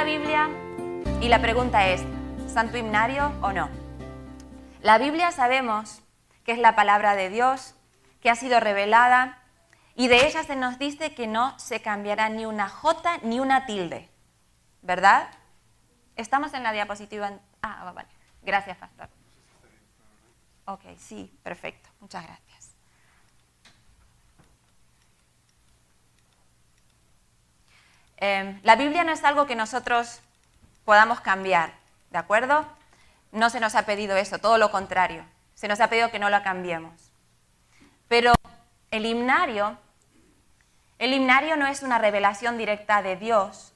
la Biblia y la pregunta es, ¿santo himnario o no? La Biblia sabemos que es la palabra de Dios, que ha sido revelada, y de ella se nos dice que no se cambiará ni una jota ni una tilde, ¿verdad? ¿Estamos en la diapositiva? Ah, vale. Gracias, pastor. Ok, sí, perfecto. Muchas gracias. La Biblia no es algo que nosotros podamos cambiar, ¿de acuerdo? No se nos ha pedido eso, todo lo contrario. Se nos ha pedido que no la cambiemos. Pero el himnario no es una revelación directa de Dios,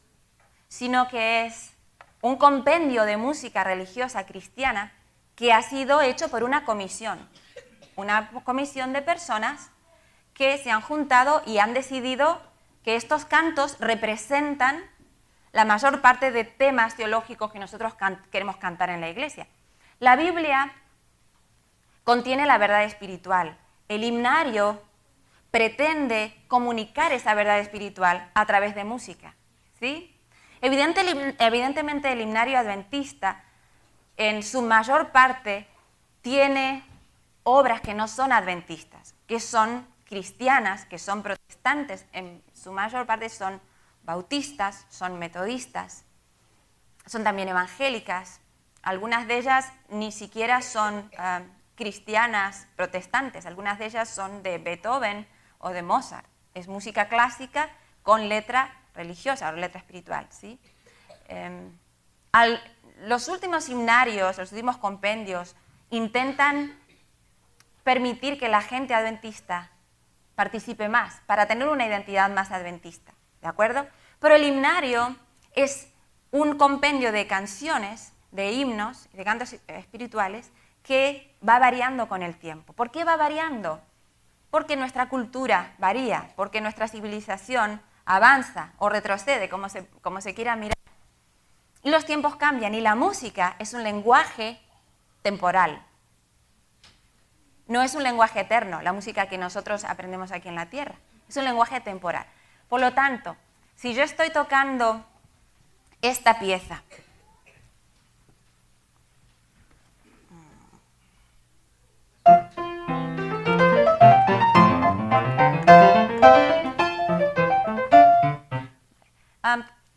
sino que es un compendio de música religiosa cristiana que ha sido hecho por una comisión de personas que se han juntado y han decidido que estos cantos representan la mayor parte de temas teológicos que nosotros queremos cantar en la iglesia. La Biblia contiene la verdad espiritual. El himnario pretende comunicar esa verdad espiritual a través de música, ¿sí? Evidentemente el himnario adventista en su mayor parte tiene obras que no son adventistas, que son cristianas, que son protestantes, en su mayor parte son bautistas, son metodistas, son también evangélicas, algunas de ellas ni siquiera son cristianas protestantes, algunas de ellas son de Beethoven o de Mozart, es música clásica con letra religiosa o letra espiritual, ¿sí? Los últimos himnarios, los últimos compendios intentan permitir que la gente adventista participe más, para tener una identidad más adventista, ¿de acuerdo? Pero el himnario es un compendio de canciones, de himnos, de cantos espirituales que va variando con el tiempo. ¿Por qué va variando? Porque nuestra cultura varía, porque nuestra civilización avanza o retrocede, como se quiera mirar. Y los tiempos cambian y la música es un lenguaje temporal. No es un lenguaje eterno, la música que nosotros aprendemos aquí en la Tierra. Es un lenguaje temporal. Por lo tanto, si yo estoy tocando esta pieza,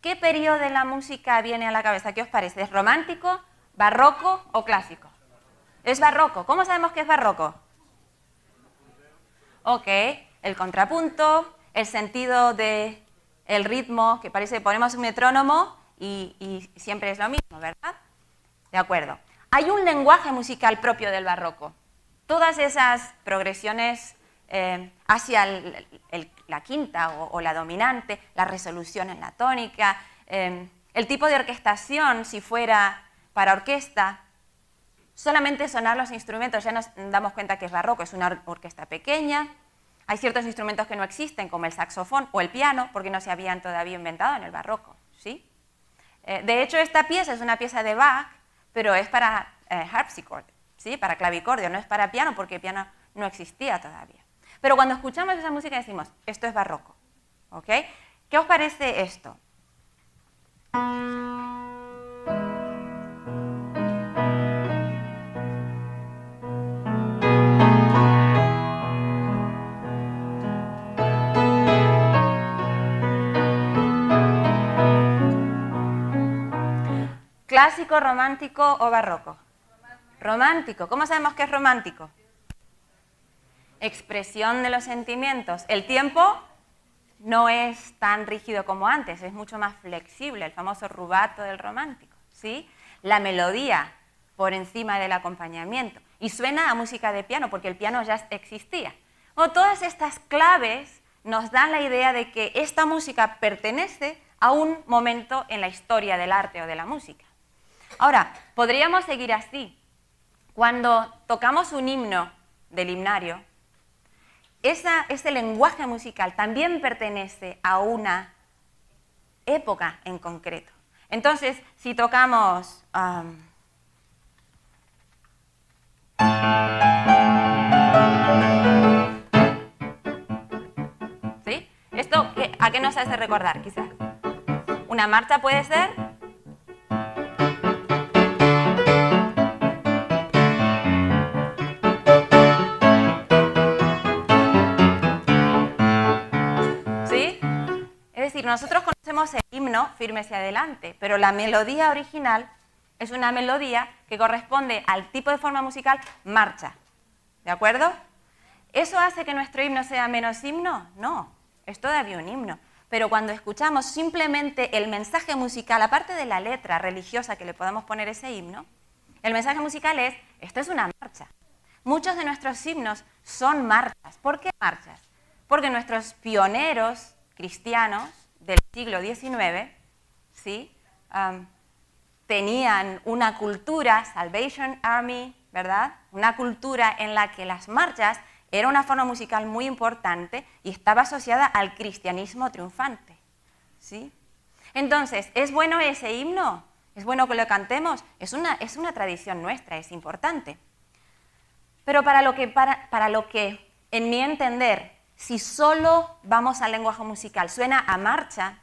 ¿qué periodo de la música viene a la cabeza? ¿Qué os parece? ¿Es romántico, barroco o clásico? Es barroco. ¿Cómo sabemos que es barroco? Ok, el contrapunto, el sentido del ritmo, que parece que ponemos un metrónomo y siempre es lo mismo, ¿verdad? De acuerdo. Hay un lenguaje musical propio del barroco. Todas esas progresiones hacia la quinta o la dominante, la resolución en la tónica, el tipo de orquestación, si fuera para orquesta, solamente sonar los instrumentos, ya nos damos cuenta que es barroco, es una orquesta pequeña. Hay ciertos instrumentos que no existen, como el saxofón o el piano, porque no se habían todavía inventado en el barroco, ¿sí? De hecho, esta pieza es una pieza de Bach, pero es para harpsichord, ¿sí? Para clavicordio, no es para piano, porque el piano no existía todavía. Pero cuando escuchamos esa música decimos, esto es barroco, ¿ok? ¿Qué os parece esto? ¿Clásico, romántico o barroco? Romántico. ¿Cómo sabemos que es romántico? Expresión de los sentimientos. El tiempo no es tan rígido como antes, es mucho más flexible, el famoso rubato del romántico, ¿sí? La melodía por encima del acompañamiento. Y suena a música de piano, porque el piano ya existía. Todas estas claves nos dan la idea de que esta música pertenece a un momento en la historia del arte o de la música. Ahora, podríamos seguir así. Cuando tocamos un himno del himnario, ese lenguaje musical también pertenece a una época en concreto. Entonces, si tocamos... ¿sí? ¿Esto a qué nos hace recordar, quizás? Una marcha puede ser nosotros conocemos el himno Firme hacia adelante, pero la melodía original es una melodía que corresponde al tipo de forma musical marcha. ¿De acuerdo? ¿Eso hace que nuestro himno sea menos himno? No, es todavía un himno. Pero cuando escuchamos simplemente el mensaje musical, aparte de la letra religiosa que le podamos poner a ese himno, el mensaje musical es, esto es una marcha. Muchos de nuestros himnos son marchas. ¿Por qué marchas? Porque nuestros pioneros cristianos del siglo XIX, ¿sí? Tenían una cultura, Salvation Army, ¿verdad? Una cultura en la que las marchas era una forma musical muy importante y estaba asociada al cristianismo triunfante, ¿sí? Entonces, ¿es bueno ese himno? ¿Es bueno que lo cantemos? Es una tradición nuestra, es importante. Pero para lo que, en mi entender, si solo vamos al lenguaje musical, suena a marcha,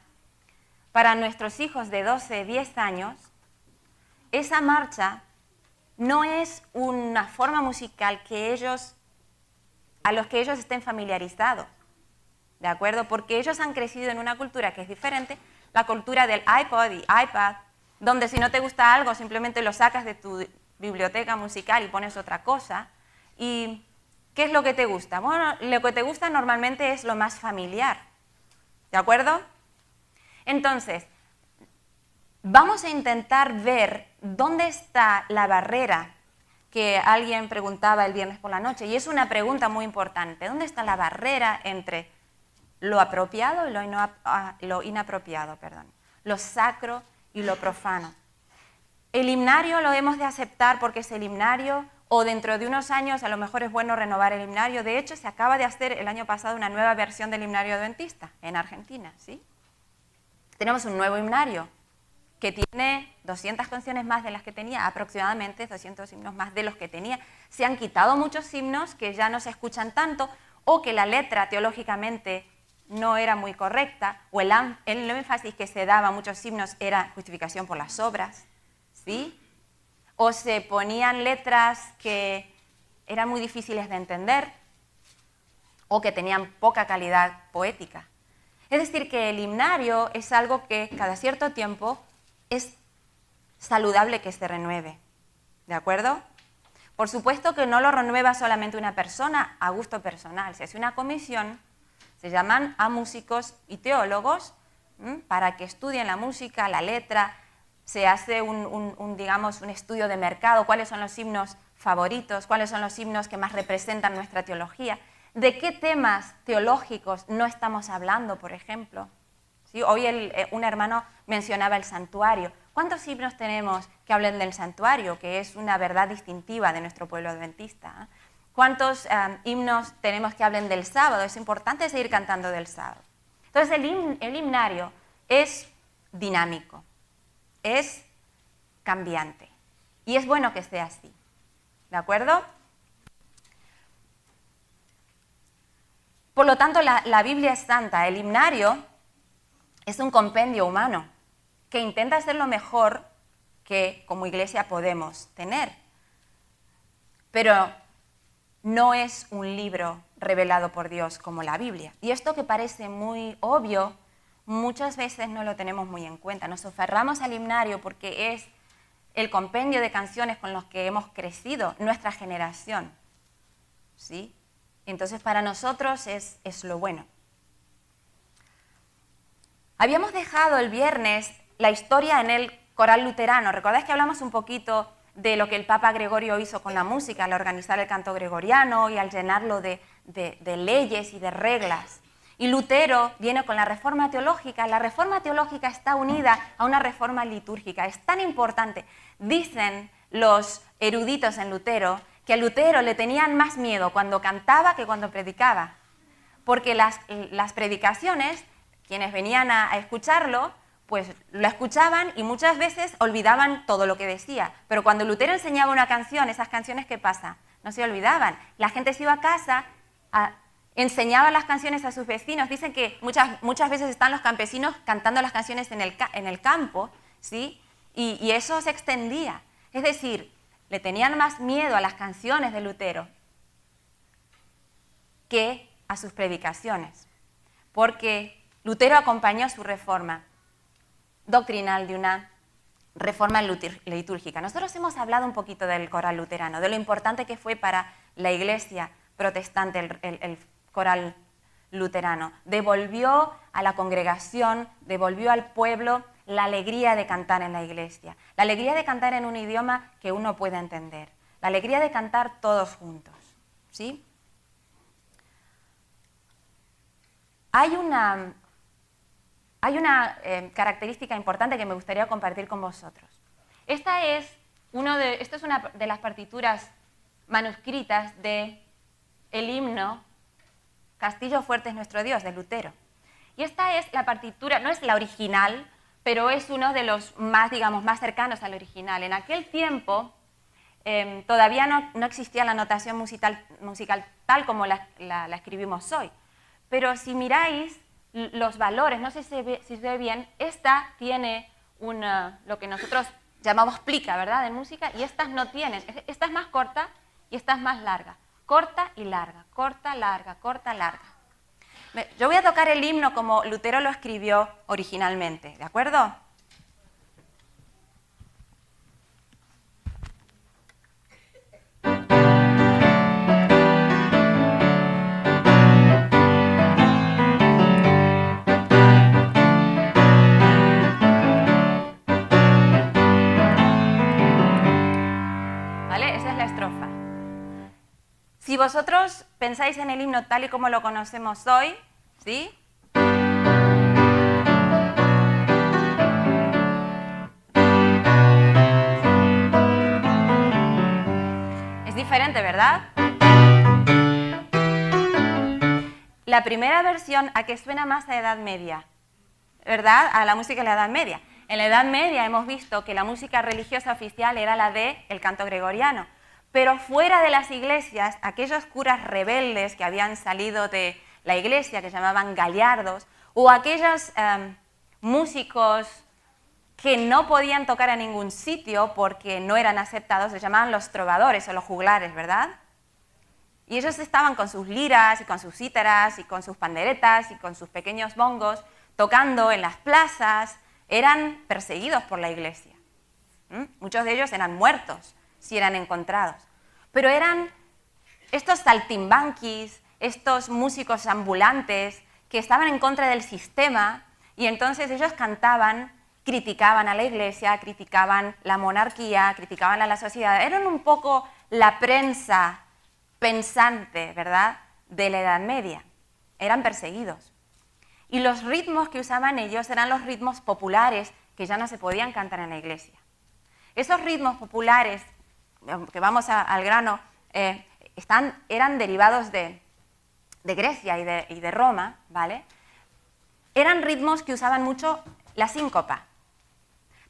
para nuestros hijos de 12, 10 años, esa marcha no es una forma musical a los que ellos estén familiarizados, ¿de acuerdo? Porque ellos han crecido en una cultura que es diferente, la cultura del iPod y iPad, donde si no te gusta algo simplemente lo sacas de tu biblioteca musical y pones otra cosa. ¿Y qué es lo que te gusta? Bueno, lo que te gusta normalmente es lo más familiar, ¿de acuerdo? Entonces, vamos a intentar ver dónde está la barrera que alguien preguntaba el viernes por la noche, y es una pregunta muy importante. ¿Dónde está la barrera entre lo apropiado y lo inapropiado, lo sacro y lo profano? El himnario lo hemos de aceptar porque es el himnario, o dentro de unos años a lo mejor es bueno renovar el himnario. De hecho, se acaba de hacer el año pasado una nueva versión del himnario adventista en Argentina, ¿sí? Tenemos un nuevo himnario que tiene 200 canciones más de las que tenía, aproximadamente 200 himnos más de los que tenía. Se han quitado muchos himnos que ya no se escuchan tanto, o que la letra teológicamente no era muy correcta, o el énfasis que se daba a muchos himnos era justificación por las obras, ¿sí? O se ponían letras que eran muy difíciles de entender, o que tenían poca calidad poética. Es decir, que el himnario es algo que cada cierto tiempo es saludable que se renueve, ¿de acuerdo? Por supuesto que no lo renueva solamente una persona a gusto personal. Se hace una comisión, se llaman a músicos y teólogos para que estudien la música, la letra, se hace digamos, un estudio de mercado, cuáles son los himnos favoritos, cuáles son los himnos que más representan nuestra teología, de qué temas teológicos no estamos hablando, por ejemplo. ¿Sí? Hoy un hermano mencionaba el santuario. ¿Cuántos himnos tenemos que hablen del santuario, que es una verdad distintiva de nuestro pueblo adventista? ¿Cuántos himnos tenemos que hablen del sábado? Es importante seguir cantando del sábado. Entonces el himnario es dinámico, es cambiante, y es bueno que sea así, ¿de acuerdo? Por lo tanto, la Biblia es santa. El himnario es un compendio humano que intenta hacer lo mejor que como iglesia podemos tener. Pero no es un libro revelado por Dios como la Biblia. Y esto que parece muy obvio, muchas veces no lo tenemos muy en cuenta. Nos aferramos al himnario porque es el compendio de canciones con los que hemos crecido, nuestra generación, ¿sí? Entonces para nosotros es lo bueno. Habíamos dejado el viernes la historia en el coral luterano. ¿Recordáis que hablamos un poquito de lo que el Papa Gregorio hizo con la música al organizar el canto gregoriano y al llenarlo de leyes y de reglas? Y Lutero viene con la reforma teológica. La reforma teológica está unida a una reforma litúrgica. Es tan importante. Dicen los eruditos en Lutero que a Lutero le tenían más miedo cuando cantaba que cuando predicaba. Porque las predicaciones, quienes venían a escucharlo, pues lo escuchaban y muchas veces olvidaban todo lo que decía. Pero cuando Lutero enseñaba una canción, esas canciones, ¿qué pasa? No se olvidaban. La gente se iba a casa, enseñaba las canciones a sus vecinos. Dicen que muchas veces están los campesinos cantando las canciones en el campo, ¿sí? Y eso se extendía. Es decir, le tenían más miedo a las canciones de Lutero que a sus predicaciones. Porque Lutero acompañó su reforma doctrinal de una reforma litúrgica. Nosotros hemos hablado un poquito del coral luterano, de lo importante que fue para la Iglesia protestante el coral luterano. Devolvió a la congregación, devolvió al pueblo la alegría de cantar en la iglesia, la alegría de cantar en un idioma que uno pueda entender, la alegría de cantar todos juntos, ¿sí? Hay una característica importante que me gustaría compartir con vosotros. Esta es una de las partituras manuscritas del himno Castillo fuerte es nuestro Dios, de Lutero. Y esta es la partitura, no es la original, pero es uno de los más, digamos, más cercanos al original. En aquel tiempo todavía no existía la notación musical tal como la escribimos hoy. Pero si miráis los valores, no sé si se ve bien, esta tiene lo que nosotros llamamos plica, ¿verdad?, de música, y estas no tienen. Esta es más corta y esta es más larga. Corta y larga, corta, larga, corta, larga. Yo voy a tocar el himno como Lutero lo escribió originalmente, ¿de acuerdo? ¿Vale? Esa es la estrofa. Si vosotros pensáis en el himno tal y como lo conocemos hoy, ¿sí? Es diferente, ¿verdad? La primera versión, ¿a qué suena más a Edad Media? ¿Verdad? A la música de la Edad Media. En la Edad Media hemos visto que la música religiosa oficial era la del canto gregoriano. Pero fuera de las iglesias, aquellos curas rebeldes que habían salido de la iglesia, que llamaban gallardos, o aquellos músicos que no podían tocar a ningún sitio porque no eran aceptados, se llamaban los trovadores o los juglares, ¿verdad? Y ellos estaban con sus liras y con sus cítaras y con sus panderetas y con sus pequeños bongos, tocando en las plazas, eran perseguidos por la iglesia. Muchos de ellos eran muertos si eran encontrados. Pero eran estos saltimbanquis, estos músicos ambulantes que estaban en contra del sistema y entonces ellos cantaban, criticaban a la iglesia, criticaban la monarquía, criticaban a la sociedad. Eran un poco la prensa pensante, ¿verdad?, de la Edad Media. Eran perseguidos. Y los ritmos que usaban ellos eran los ritmos populares que ya no se podían cantar en la iglesia. Esos ritmos populares, que vamos al grano, eran derivados de Grecia y de Roma, ¿vale? Eran ritmos que usaban mucho la síncopa.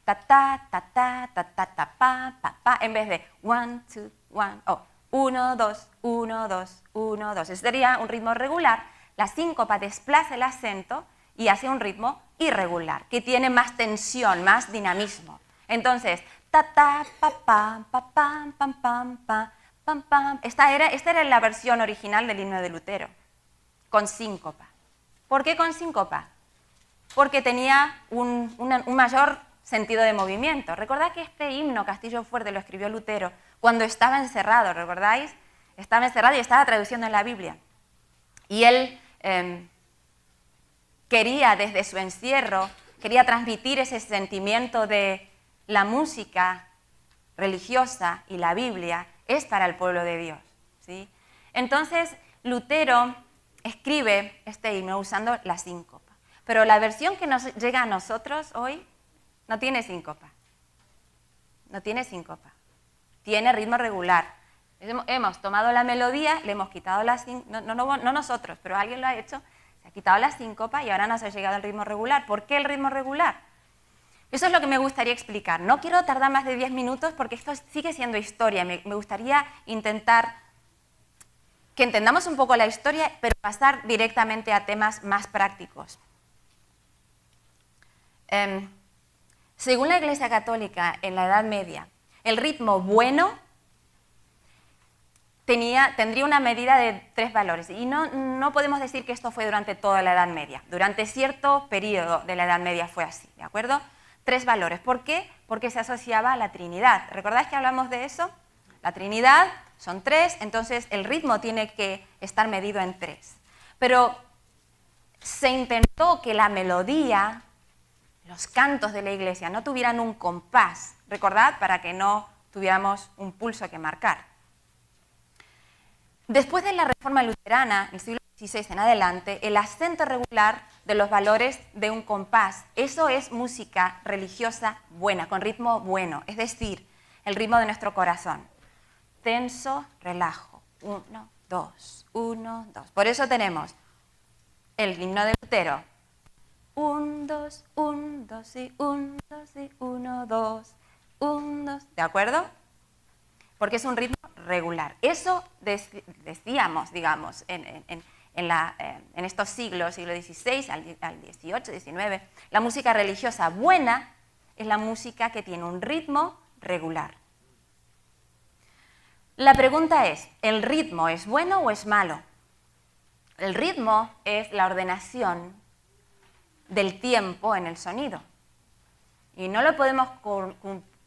Ta ta ta ta ta ta ta pa pa pa, en vez de 1, 2, 1, oh, 1, 2, 1, 2, 1, 2. Ese sería un ritmo regular. La síncopa desplaza el acento y hace un ritmo irregular, que tiene más tensión, más dinamismo. Entonces, ta ta pa pa pa pam pam pam pa pam pam. Esta era la versión original del himno de Lutero, con síncopa. ¿Por qué con síncopa? Porque tenía un mayor sentido de movimiento. Recordad que este himno, Castillo Fuerte, lo escribió Lutero cuando estaba encerrado, ¿recordáis? Estaba encerrado y estaba traduciendo en la Biblia. Y él quería, desde su encierro, quería transmitir ese sentimiento de la música religiosa y la Biblia es para el pueblo de Dios, ¿sí? Entonces, Lutero escribe este himno usando la síncopa. Pero la versión que nos llega a nosotros hoy no tiene síncopa. No tiene síncopa. Tiene ritmo regular. Hemos tomado la melodía, le hemos quitado la síncopa, no nosotros, pero alguien lo ha hecho, se ha quitado la síncopa y ahora nos ha llegado el ritmo regular. ¿Por qué el ritmo regular? Eso es lo que me gustaría explicar. No quiero tardar más de 10 minutos porque esto sigue siendo historia. Me gustaría intentar que entendamos un poco la historia, pero pasar directamente a temas más prácticos. Según la Iglesia Católica, en la Edad Media, el ritmo bueno tendría una medida de 3 valores. Y no podemos decir que esto fue durante toda la Edad Media. Durante cierto periodo de la Edad Media fue así, ¿de acuerdo? 3 valores. ¿Por qué? Porque se asociaba a la Trinidad. ¿Recordáis que hablamos de eso? La Trinidad son 3, entonces el ritmo tiene que estar medido en 3. Pero se intentó que la melodía, los cantos de la iglesia, no tuvieran un compás, recordad, para que no tuviéramos un pulso que marcar. Después de la Reforma Luterana, en el siglo XVI en adelante, el acento regular de los valores de un compás, eso es música religiosa buena, con ritmo bueno, es decir, el ritmo de nuestro corazón. Tenso, relajo, 1, 2, 1, 2. Por eso tenemos el himno de Lutero. 1, 2, 1, 2 y 1, 2 y 1, 2, 1, 2. ¿De acuerdo? Porque es un ritmo regular. Eso decíamos, digamos, en estos siglos, siglo XVI al XVIII, XIX, la música religiosa buena es la música que tiene un ritmo regular. La pregunta es, ¿el ritmo es bueno o es malo? El ritmo es la ordenación del tiempo en el sonido. Y no lo podemos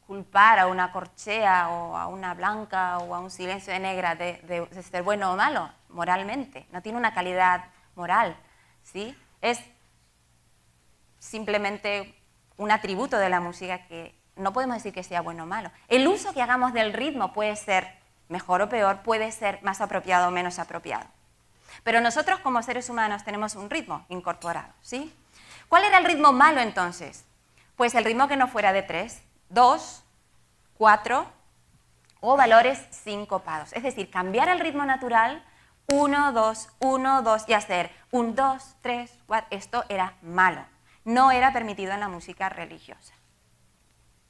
culpar a una corchea o a una blanca o a un silencio de negra de ser bueno o malo moralmente. No tiene una calidad moral, ¿sí? Es simplemente un atributo de la música que no podemos decir que sea bueno o malo. El uso que hagamos del ritmo puede ser mejor o peor, puede ser más apropiado o menos apropiado. Pero nosotros como seres humanos tenemos un ritmo incorporado, ¿sí? ¿Cuál era el ritmo malo entonces? Pues el ritmo que no fuera de 3, 2, 4 o valores sincopados. Es decir, cambiar el ritmo natural, 1, 2, 1, 2 y hacer 1, 2, 3, 4. Esto era malo. No era permitido en la música religiosa.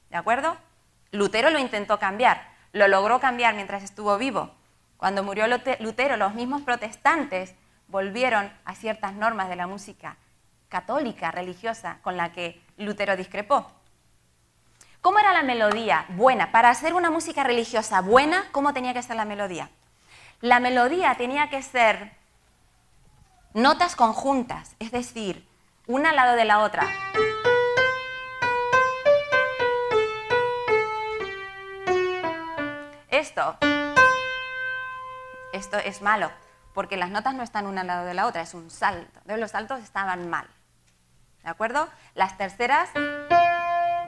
¿De acuerdo? Lutero lo intentó cambiar. Lo logró cambiar mientras estuvo vivo. Cuando murió Lutero, los mismos protestantes volvieron a ciertas normas de la música católica, religiosa, con la que Lutero discrepó. ¿Cómo era la melodía? Buena. Para hacer una música religiosa buena, ¿cómo tenía que ser la melodía? La melodía tenía que ser notas conjuntas, es decir, una al lado de la otra. Esto es malo, porque las notas no están una al lado de la otra, es un salto. Entonces los saltos estaban mal, ¿de acuerdo? Las terceras,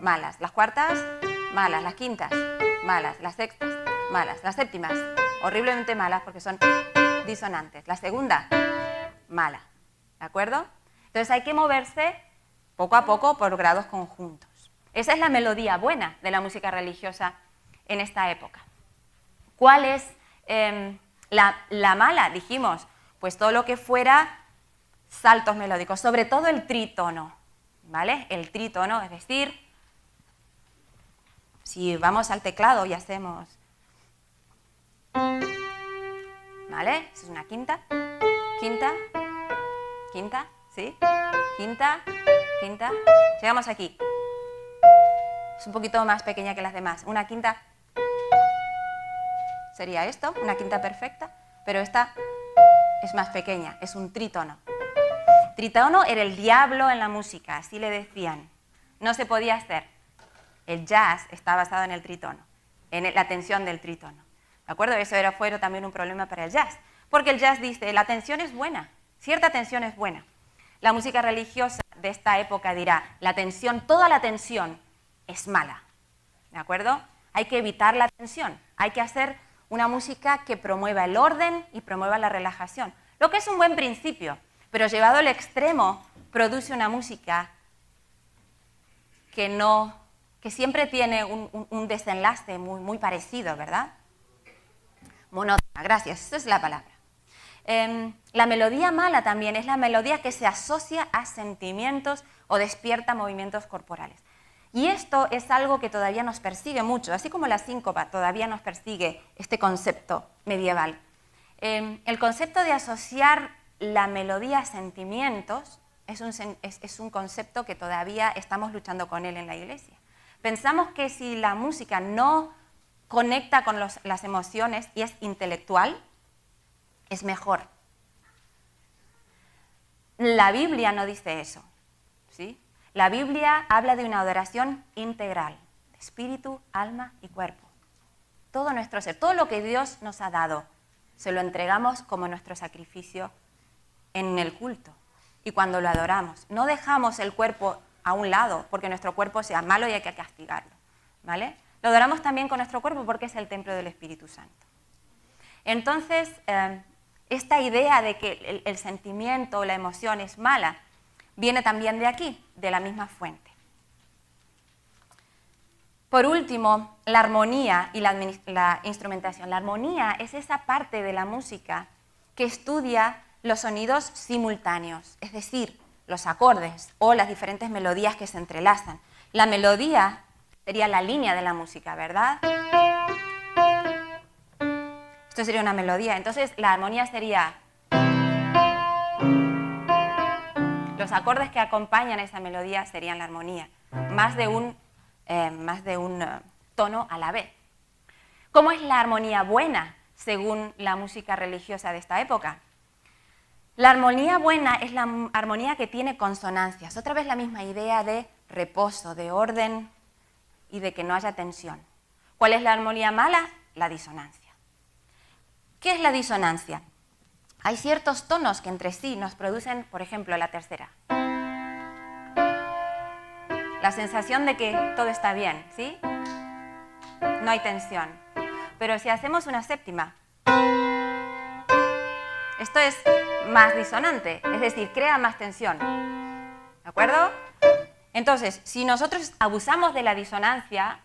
malas. Las cuartas, malas. Las quintas, malas. Las sextas, malas. Las séptimas, horriblemente malas porque son disonantes. La segunda, mala, ¿de acuerdo? Entonces hay que moverse poco a poco por grados conjuntos. Esa es la melodía buena de la música religiosa en esta época. ¿Cuál es la mala? Dijimos, pues todo lo que fuera saltos melódicos, sobre todo el trítono, ¿vale? El trítono, es decir, si vamos al teclado y hacemos, ¿vale? Esa es una quinta, quinta, quinta, ¿sí? Quinta, quinta, llegamos aquí. Es un poquito más pequeña que las demás, una quinta. Sería esto, una quinta perfecta, pero esta es más pequeña, es un trítono. Trítono era el diablo en la música, así le decían. No se podía hacer. El jazz está basado en el trítono, en la tensión del trítono. ¿De acuerdo? Eso fue también un problema para el jazz, porque el jazz dice, la tensión es buena, cierta tensión es buena. La música religiosa de esta época dirá, la tensión, toda la tensión es mala. ¿De acuerdo? Hay que evitar la tensión, hay que hacer una música que promueva el orden y promueva la relajación, lo que es un buen principio, pero llevado al extremo produce una música que siempre tiene un desenlace muy parecido, ¿verdad? Monótona, gracias, esa es la palabra. La melodía mala también es la melodía que se asocia a sentimientos o despierta movimientos corporales. Y esto es algo que todavía nos persigue mucho, así como la síncopa todavía nos persigue este concepto medieval. El concepto de asociar la melodía a sentimientos es un concepto que todavía estamos luchando con él en la Iglesia. Pensamos que si la música no conecta con las emociones y es intelectual, es mejor. La Biblia no dice eso, ¿sí? La Biblia habla de una adoración integral, de espíritu, alma y cuerpo. Todo nuestro ser, todo lo que Dios nos ha dado, se lo entregamos como nuestro sacrificio en el culto. Y cuando lo adoramos, no dejamos el cuerpo a un lado porque nuestro cuerpo sea malo y hay que castigarlo, ¿vale? Lo adoramos también con nuestro cuerpo porque es el templo del Espíritu Santo. Entonces, esta idea de que el sentimiento o la emoción es mala viene también de aquí, de la misma fuente. Por último, la armonía y la instrumentación. La armonía es esa parte de la música que estudia los sonidos simultáneos, es decir, los acordes o las diferentes melodías que se entrelazan. La melodía sería la línea de la música, ¿verdad? Esto sería una melodía. Entonces, la armonía sería los acordes que acompañan esa melodía serían la armonía, más de un tono a la vez. ¿Cómo es la armonía buena según la música religiosa de esta época? La armonía buena es la armonía que tiene consonancias. Otra vez la misma idea de reposo, de orden y de que no haya tensión. ¿Cuál es la armonía mala? La disonancia. ¿Qué es la disonancia? Hay ciertos tonos que entre sí nos producen, por ejemplo, la tercera. La sensación de que todo está bien, ¿sí? No hay tensión. Pero si hacemos una séptima, esto es más disonante, es decir, crea más tensión. ¿De acuerdo? Entonces, si nosotros abusamos de la disonancia,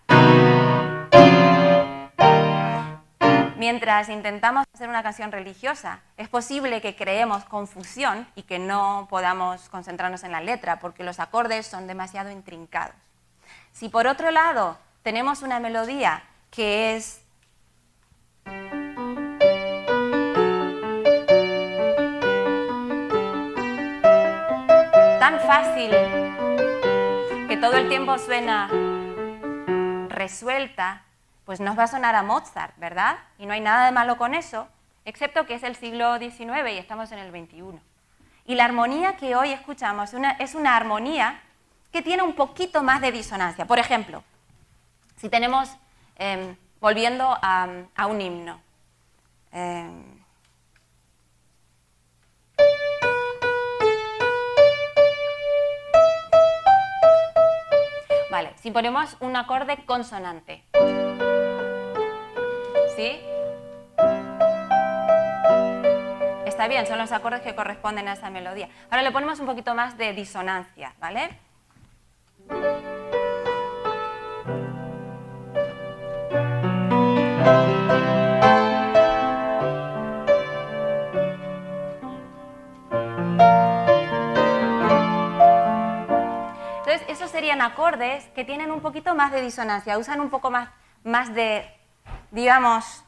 mientras intentamos hacer una canción religiosa, es posible que creemos confusión y que no podamos concentrarnos en la letra porque los acordes son demasiado intrincados. Si por otro lado tenemos una melodía que es tan fácil que todo el tiempo suena resuelta, pues nos va a sonar a Mozart, ¿verdad? Y no hay nada de malo con eso, excepto que es el siglo XIX y estamos en el XXI. Y la armonía que hoy escuchamos es una armonía que tiene un poquito más de disonancia. Por ejemplo, si tenemos, volviendo a un himno, vale, si ponemos un acorde consonante, ¿sí? Está bien, son los acordes que corresponden a esa melodía. Ahora le ponemos un poquito más de disonancia, ¿vale? Entonces, esos serían acordes que tienen un poquito más de disonancia, usan un poco más de, digamos,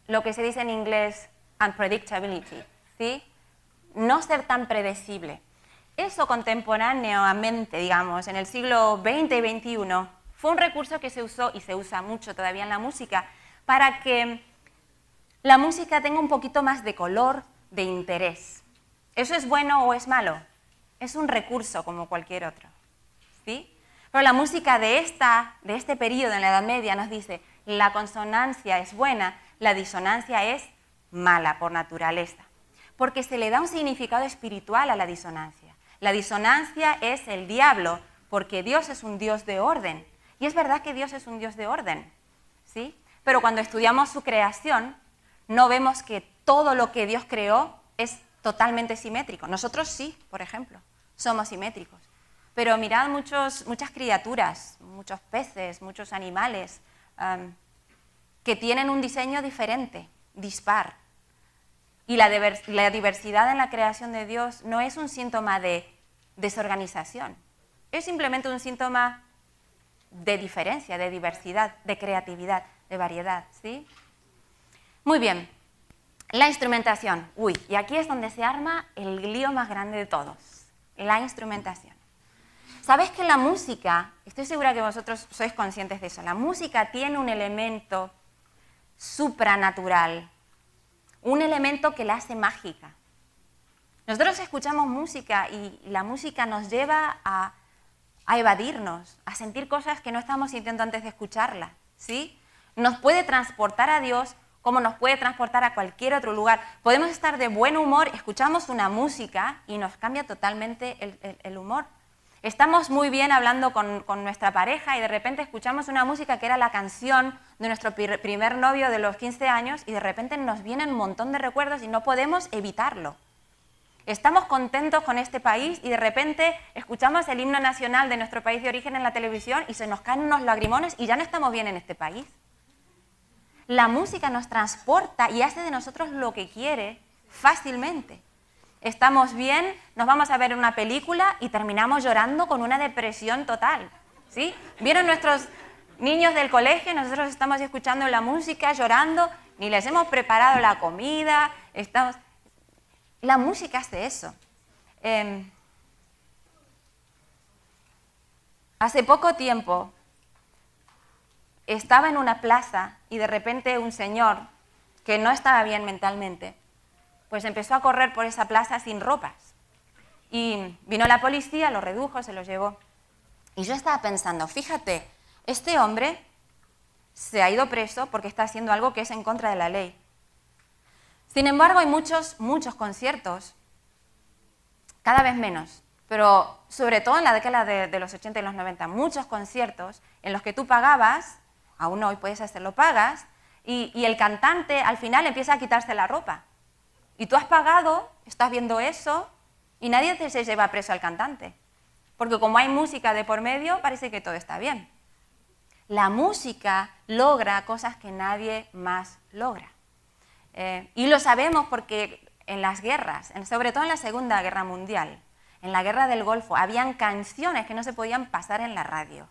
lo que se dice en inglés, unpredictability, ¿sí? No ser tan predecible. Eso contemporáneamente, digamos, en el siglo XX y XXI, fue un recurso que se usó y se usa mucho todavía en la música para que la música tenga un poquito más de color, de interés. ¿Eso es bueno o es malo? Es un recurso como cualquier otro, ¿sí? Pero la música de este periodo en la Edad Media nos dice la consonancia es buena, la disonancia es mala por naturaleza, porque se le da un significado espiritual a la disonancia. La disonancia es el diablo, porque Dios es un Dios de orden. Y es verdad que Dios es un Dios de orden, ¿sí? Pero cuando estudiamos su creación, no vemos que todo lo que Dios creó es totalmente simétrico. Nosotros sí, por ejemplo, somos simétricos. Pero mirad muchas criaturas, muchos peces, muchos animales, que tienen un diseño diferente, dispar. Y la diversidad en la creación de Dios no es un síntoma de desorganización, es simplemente un síntoma de diferencia, de diversidad, de creatividad, de variedad, ¿sí? Muy bien, la instrumentación. Uy, y aquí es donde se arma el lío más grande de todos, la instrumentación. ¿Sabes que la música, estoy segura que vosotros sois conscientes de eso. La música tiene un elemento supranatural, un elemento que la hace mágica. Nosotros escuchamos música y la música nos lleva a evadirnos, a sentir cosas que no estábamos sintiendo antes de escucharla, ¿sí? Nos puede transportar a Dios como nos puede transportar a cualquier otro lugar. Podemos estar de buen humor, escuchamos una música y nos cambia totalmente el humor. Estamos muy bien hablando con nuestra pareja y de repente escuchamos una música que era la canción de nuestro primer novio de los 15 años y de repente nos vienen un montón de recuerdos y no podemos evitarlo. Estamos contentos con este país y de repente escuchamos el himno nacional de nuestro país de origen en la televisión y se nos caen unos lagrimones y ya no estamos bien en este país. La música nos transporta y hace de nosotros lo que quiere fácilmente. Estamos bien, nos vamos a ver una película y terminamos llorando con una depresión total, ¿sí? Vieron nuestros niños del colegio, nosotros estamos escuchando la música, llorando, ni les hemos preparado la comida, La música hace eso. Hace poco tiempo estaba en una plaza y de repente un señor que no estaba bien mentalmente, pues empezó a correr por esa plaza sin ropas. Y vino la policía, lo redujo, se lo llevó. Y yo estaba pensando, fíjate, este hombre se ha ido preso porque está haciendo algo que es en contra de la ley. Sin embargo, hay muchos conciertos, cada vez menos, pero sobre todo en la década de los 80 y los 90, muchos conciertos en los que tú pagabas, aún hoy puedes hacerlo, pagas, y el cantante al final empieza a quitarse la ropa. Y tú has pagado, estás viendo eso, y nadie se lleva preso al cantante. Porque como hay música de por medio, parece que todo está bien. La música logra cosas que nadie más logra. Y lo sabemos porque en las guerras, sobre todo en la Segunda Guerra Mundial, en la Guerra del Golfo, habían canciones que no se podían pasar en la radio.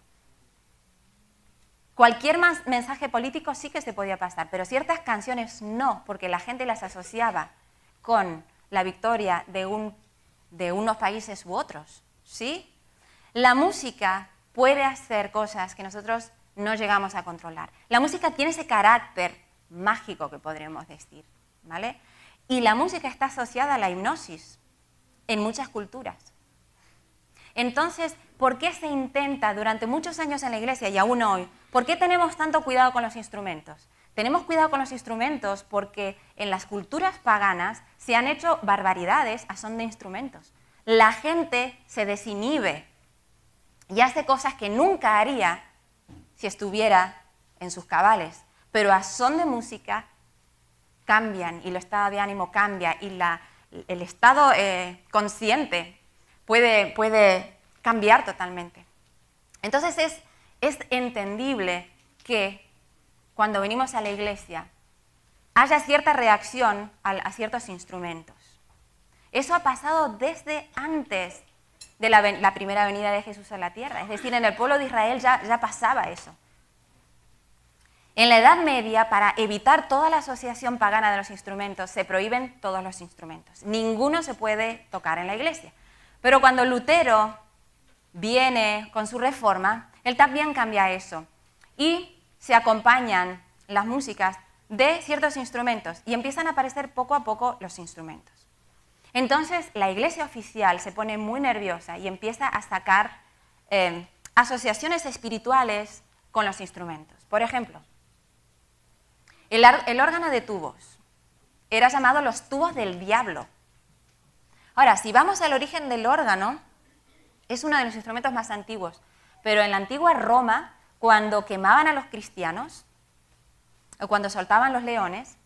Cualquier mensaje político sí que se podía pasar, pero ciertas canciones no, porque la gente las asociaba con la victoria de unos países u otros, ¿sí? La música puede hacer cosas que nosotros no llegamos a controlar. La música tiene ese carácter mágico que podríamos decir, ¿vale? Y la música está asociada a la hipnosis en muchas culturas. Entonces, ¿por qué se intenta durante muchos años en la iglesia y aún hoy? ¿Por qué tenemos tanto cuidado con los instrumentos? Tenemos cuidado con los instrumentos porque en las culturas paganas se han hecho barbaridades a son de instrumentos. La gente se desinhibe y hace cosas que nunca haría si estuviera en sus cabales, pero a son de música cambian y el estado de ánimo cambia y el estado consciente puede cambiar totalmente. Entonces es entendible que cuando venimos a la iglesia haya cierta reacción a ciertos instrumentos. Eso ha pasado desde antes de la primera venida de Jesús a la tierra. Es decir, en el pueblo de Israel ya pasaba eso. En la Edad Media, para evitar toda la asociación pagana de los instrumentos, se prohíben todos los instrumentos. Ninguno se puede tocar en la iglesia. Pero cuando Lutero viene con su reforma, él también cambia eso. Y se acompañan las músicas de ciertos instrumentos y empiezan a aparecer poco a poco los instrumentos. Entonces, la iglesia oficial se pone muy nerviosa y empieza a sacar asociaciones espirituales con los instrumentos. Por ejemplo, el órgano de tubos era llamado los tubos del diablo. Ahora, si vamos al origen del órgano, es uno de los instrumentos más antiguos, pero en la antigua Roma, cuando quemaban a los cristianos, o cuando soltaban los leones,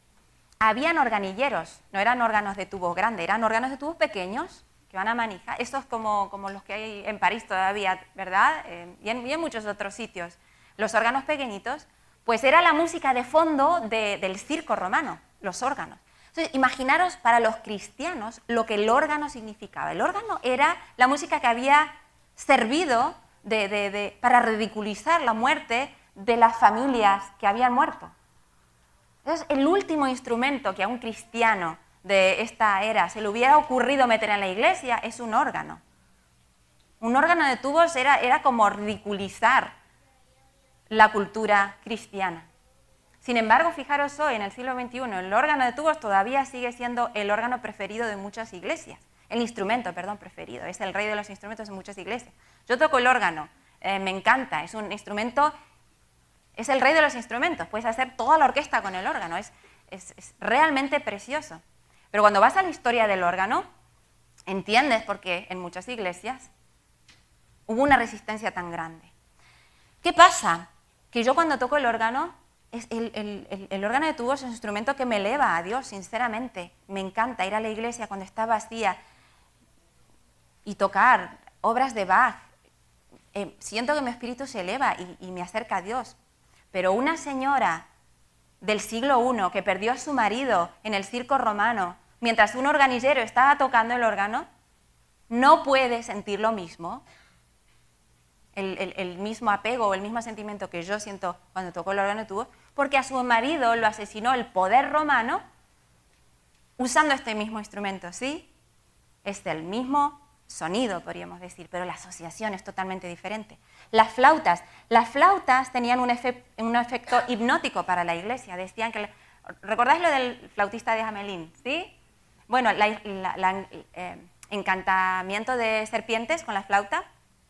habían organilleros, no eran órganos de tubos grandes, eran órganos de tubos pequeños, que van a manija, estos como los que hay en París todavía, ¿verdad? Y en muchos otros sitios. Los órganos pequeñitos, pues era la música de fondo del circo romano, los órganos. Entonces, imaginaros para los cristianos lo que el órgano significaba. El órgano era la música que había servido para ridiculizar la muerte de las familias que habían muerto. Entonces, el último instrumento que a un cristiano de esta era se le hubiera ocurrido meter en la iglesia es un órgano. Un órgano de tubos era como ridiculizar la cultura cristiana. Sin embargo, fijaros hoy, en el siglo XXI, el órgano de tubos todavía sigue siendo el órgano preferido de muchas iglesias. El instrumento, perdón, preferido. Es el rey de los instrumentos en muchas iglesias. Yo toco el órgano, me encanta. Es un instrumento, es el rey de los instrumentos. Puedes hacer toda la orquesta con el órgano. Es realmente precioso. Pero cuando vas a la historia del órgano, entiendes por qué en muchas iglesias hubo una resistencia tan grande. ¿Qué pasa? Que yo cuando toco el órgano, el órgano de tubos es un instrumento que me eleva a Dios, sinceramente. Me encanta ir a la iglesia cuando está vacía y tocar obras de Bach. Siento que mi espíritu se eleva y me acerca a Dios. Pero una señora del siglo I que perdió a su marido en el circo romano, mientras un organillero estaba tocando el órgano, no puede sentir lo mismo. El mismo apego o el mismo sentimiento que yo siento cuando toco el órgano de tubos, porque a su marido lo asesinó el poder romano usando este mismo instrumento, ¿sí? Es el mismo sonido, podríamos decir, pero la asociación es totalmente diferente. Las flautas tenían un efecto hipnótico para la iglesia. Decían que, ¿recordáis lo del flautista de Hamelin? ¿Sí? Bueno, encantamiento de serpientes con la flauta,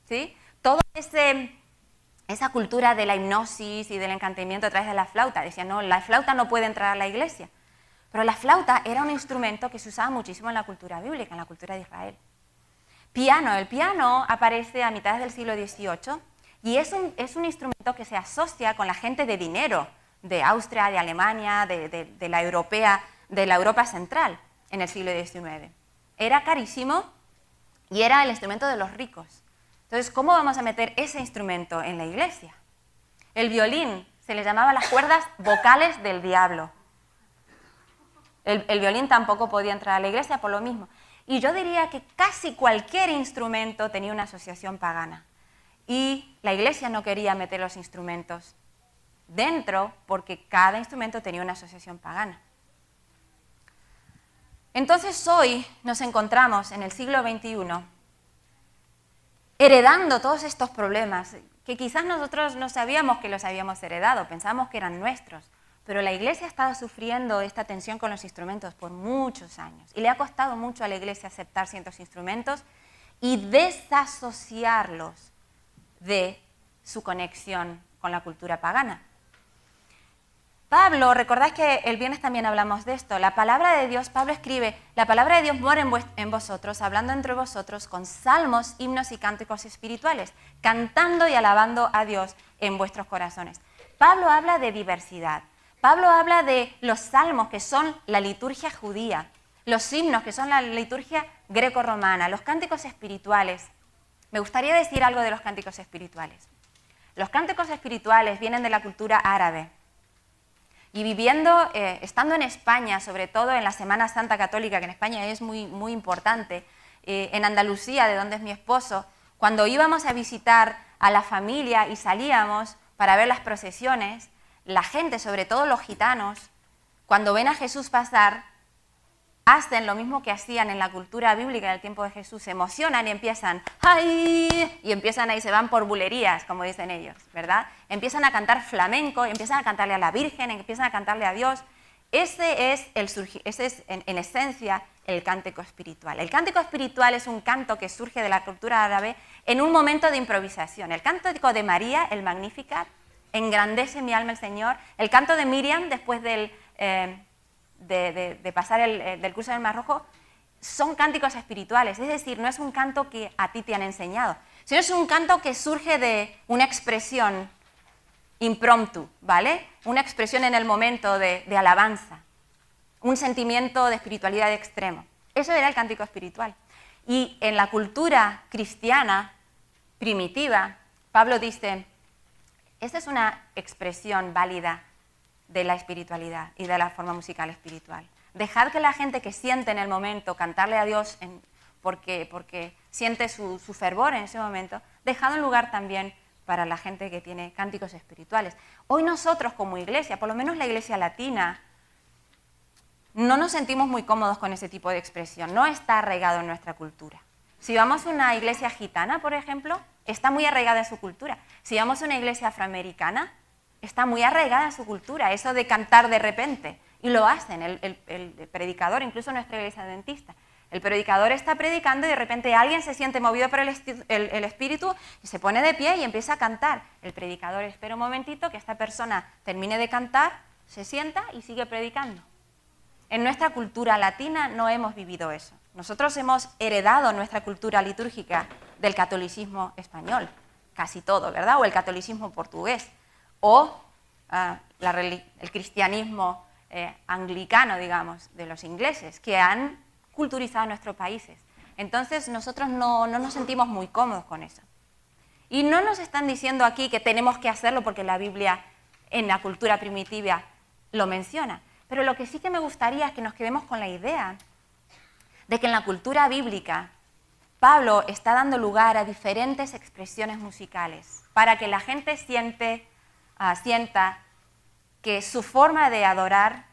¿sí? Toda esa cultura de la hipnosis y del encantamiento a través de la flauta. Decían, no, la flauta no puede entrar a la iglesia. Pero la flauta era un instrumento que se usaba muchísimo en la cultura bíblica, en la cultura de Israel. El piano aparece a mitad del siglo XVIII y es un instrumento que se asocia con la gente de dinero de Austria, de Alemania, de la Europa central en el siglo XIX. Era carísimo y era el instrumento de los ricos. Entonces, ¿cómo vamos a meter ese instrumento en la iglesia? El violín se le llamaba las cuerdas vocales del diablo. El violín tampoco podía entrar a la iglesia por lo mismo. Y yo diría que casi cualquier instrumento tenía una asociación pagana. Y la iglesia no quería meter los instrumentos dentro porque cada instrumento tenía una asociación pagana. Entonces hoy nos encontramos en el siglo XXI heredando todos estos problemas que quizás nosotros no sabíamos que los habíamos heredado, pensábamos que eran nuestros, pero la iglesia ha estado sufriendo esta tensión con los instrumentos por muchos años y le ha costado mucho a la iglesia aceptar ciertos instrumentos y desasociarlos de su conexión con la cultura pagana. Pablo, recordáis que el viernes también hablamos de esto, la palabra de Dios, Pablo escribe, la palabra de Dios mora en vosotros, hablando entre vosotros con salmos, himnos y cánticos espirituales, cantando y alabando a Dios en vuestros corazones. Pablo habla de diversidad, Pablo habla de los salmos que son la liturgia judía, los himnos que son la liturgia greco-romana, los cánticos espirituales. Me gustaría decir algo de los cánticos espirituales. Los cánticos espirituales vienen de la cultura árabe. Y estando en España, sobre todo en la Semana Santa Católica, que en España es muy, muy importante, en Andalucía, de donde es mi esposo, cuando íbamos a visitar a la familia y salíamos para ver las procesiones, la gente, sobre todo los gitanos, cuando ven a Jesús pasar, hacen lo mismo que hacían en la cultura bíblica del tiempo de Jesús, se emocionan y empiezan ¡ay! Y empiezan ahí, se van por bulerías, como dicen ellos, ¿verdad? Empiezan a cantar flamenco, empiezan a cantarle a la Virgen, empiezan a cantarle a Dios. Ese es en esencia el cántico espiritual. El cántico espiritual es un canto que surge de la cultura árabe en un momento de improvisación. El cántico de María, el Magnificat, engrandece mi alma el Señor. El canto de Miriam, después de pasar del curso del Mar Rojo, son cánticos espirituales, es decir, no es un canto que a ti te han enseñado, sino es un canto que surge de una expresión impromptu, ¿vale? Una expresión en el momento de alabanza, un sentimiento de espiritualidad extremo. Eso era el cántico espiritual. Y en la cultura cristiana primitiva, Pablo dice, esta es una expresión válida de la espiritualidad y de la forma musical espiritual. Dejad que la gente que siente en el momento cantarle a Dios porque siente su fervor en ese momento, dejad un lugar también para la gente que tiene cánticos espirituales. Hoy nosotros como iglesia, por lo menos la iglesia latina, no nos sentimos muy cómodos con ese tipo de expresión, no está arraigado en nuestra cultura. Si vamos a una iglesia gitana, por ejemplo, está muy arraigada en su cultura. Si vamos a una iglesia afroamericana, está muy arraigada en su cultura, eso de cantar de repente. Y lo hacen, el predicador, incluso nuestra iglesia adventista. El predicador está predicando y de repente alguien se siente movido por el espíritu y se pone de pie y empieza a cantar. El predicador espera un momentito que esta persona termine de cantar, se sienta y sigue predicando. En nuestra cultura latina no hemos vivido eso. Nosotros hemos heredado nuestra cultura litúrgica del catolicismo español, casi todo, ¿verdad? O el catolicismo portugués, o el cristianismo anglicano, digamos, de los ingleses, que han culturizado nuestros países. Entonces nosotros no nos sentimos muy cómodos con eso. Y no nos están diciendo aquí que tenemos que hacerlo porque la Biblia en la cultura primitiva lo menciona. Pero lo que sí que me gustaría es que nos quedemos con la idea de que en la cultura bíblica Pablo está dando lugar a diferentes expresiones musicales para que la gente sienta que su forma de adorar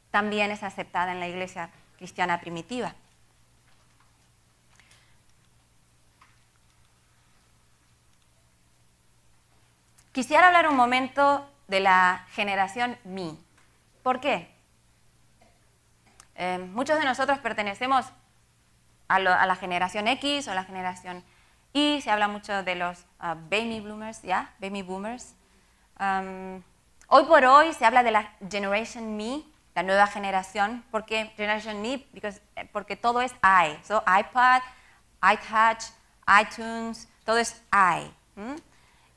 también es aceptada en la iglesia cristiana primitiva. Quisiera hablar un momento de la generación Mi. ¿Por qué? Muchos de nosotros pertenecemos a la generación X o a la generación Y, se habla mucho de los baby boomers, ¿ya? Baby boomers. Hoy por hoy se habla de la Generation Me, la nueva generación. ¿Por qué Generation Me? Porque todo es I. So, iPad, iTouch, iTunes, todo es I.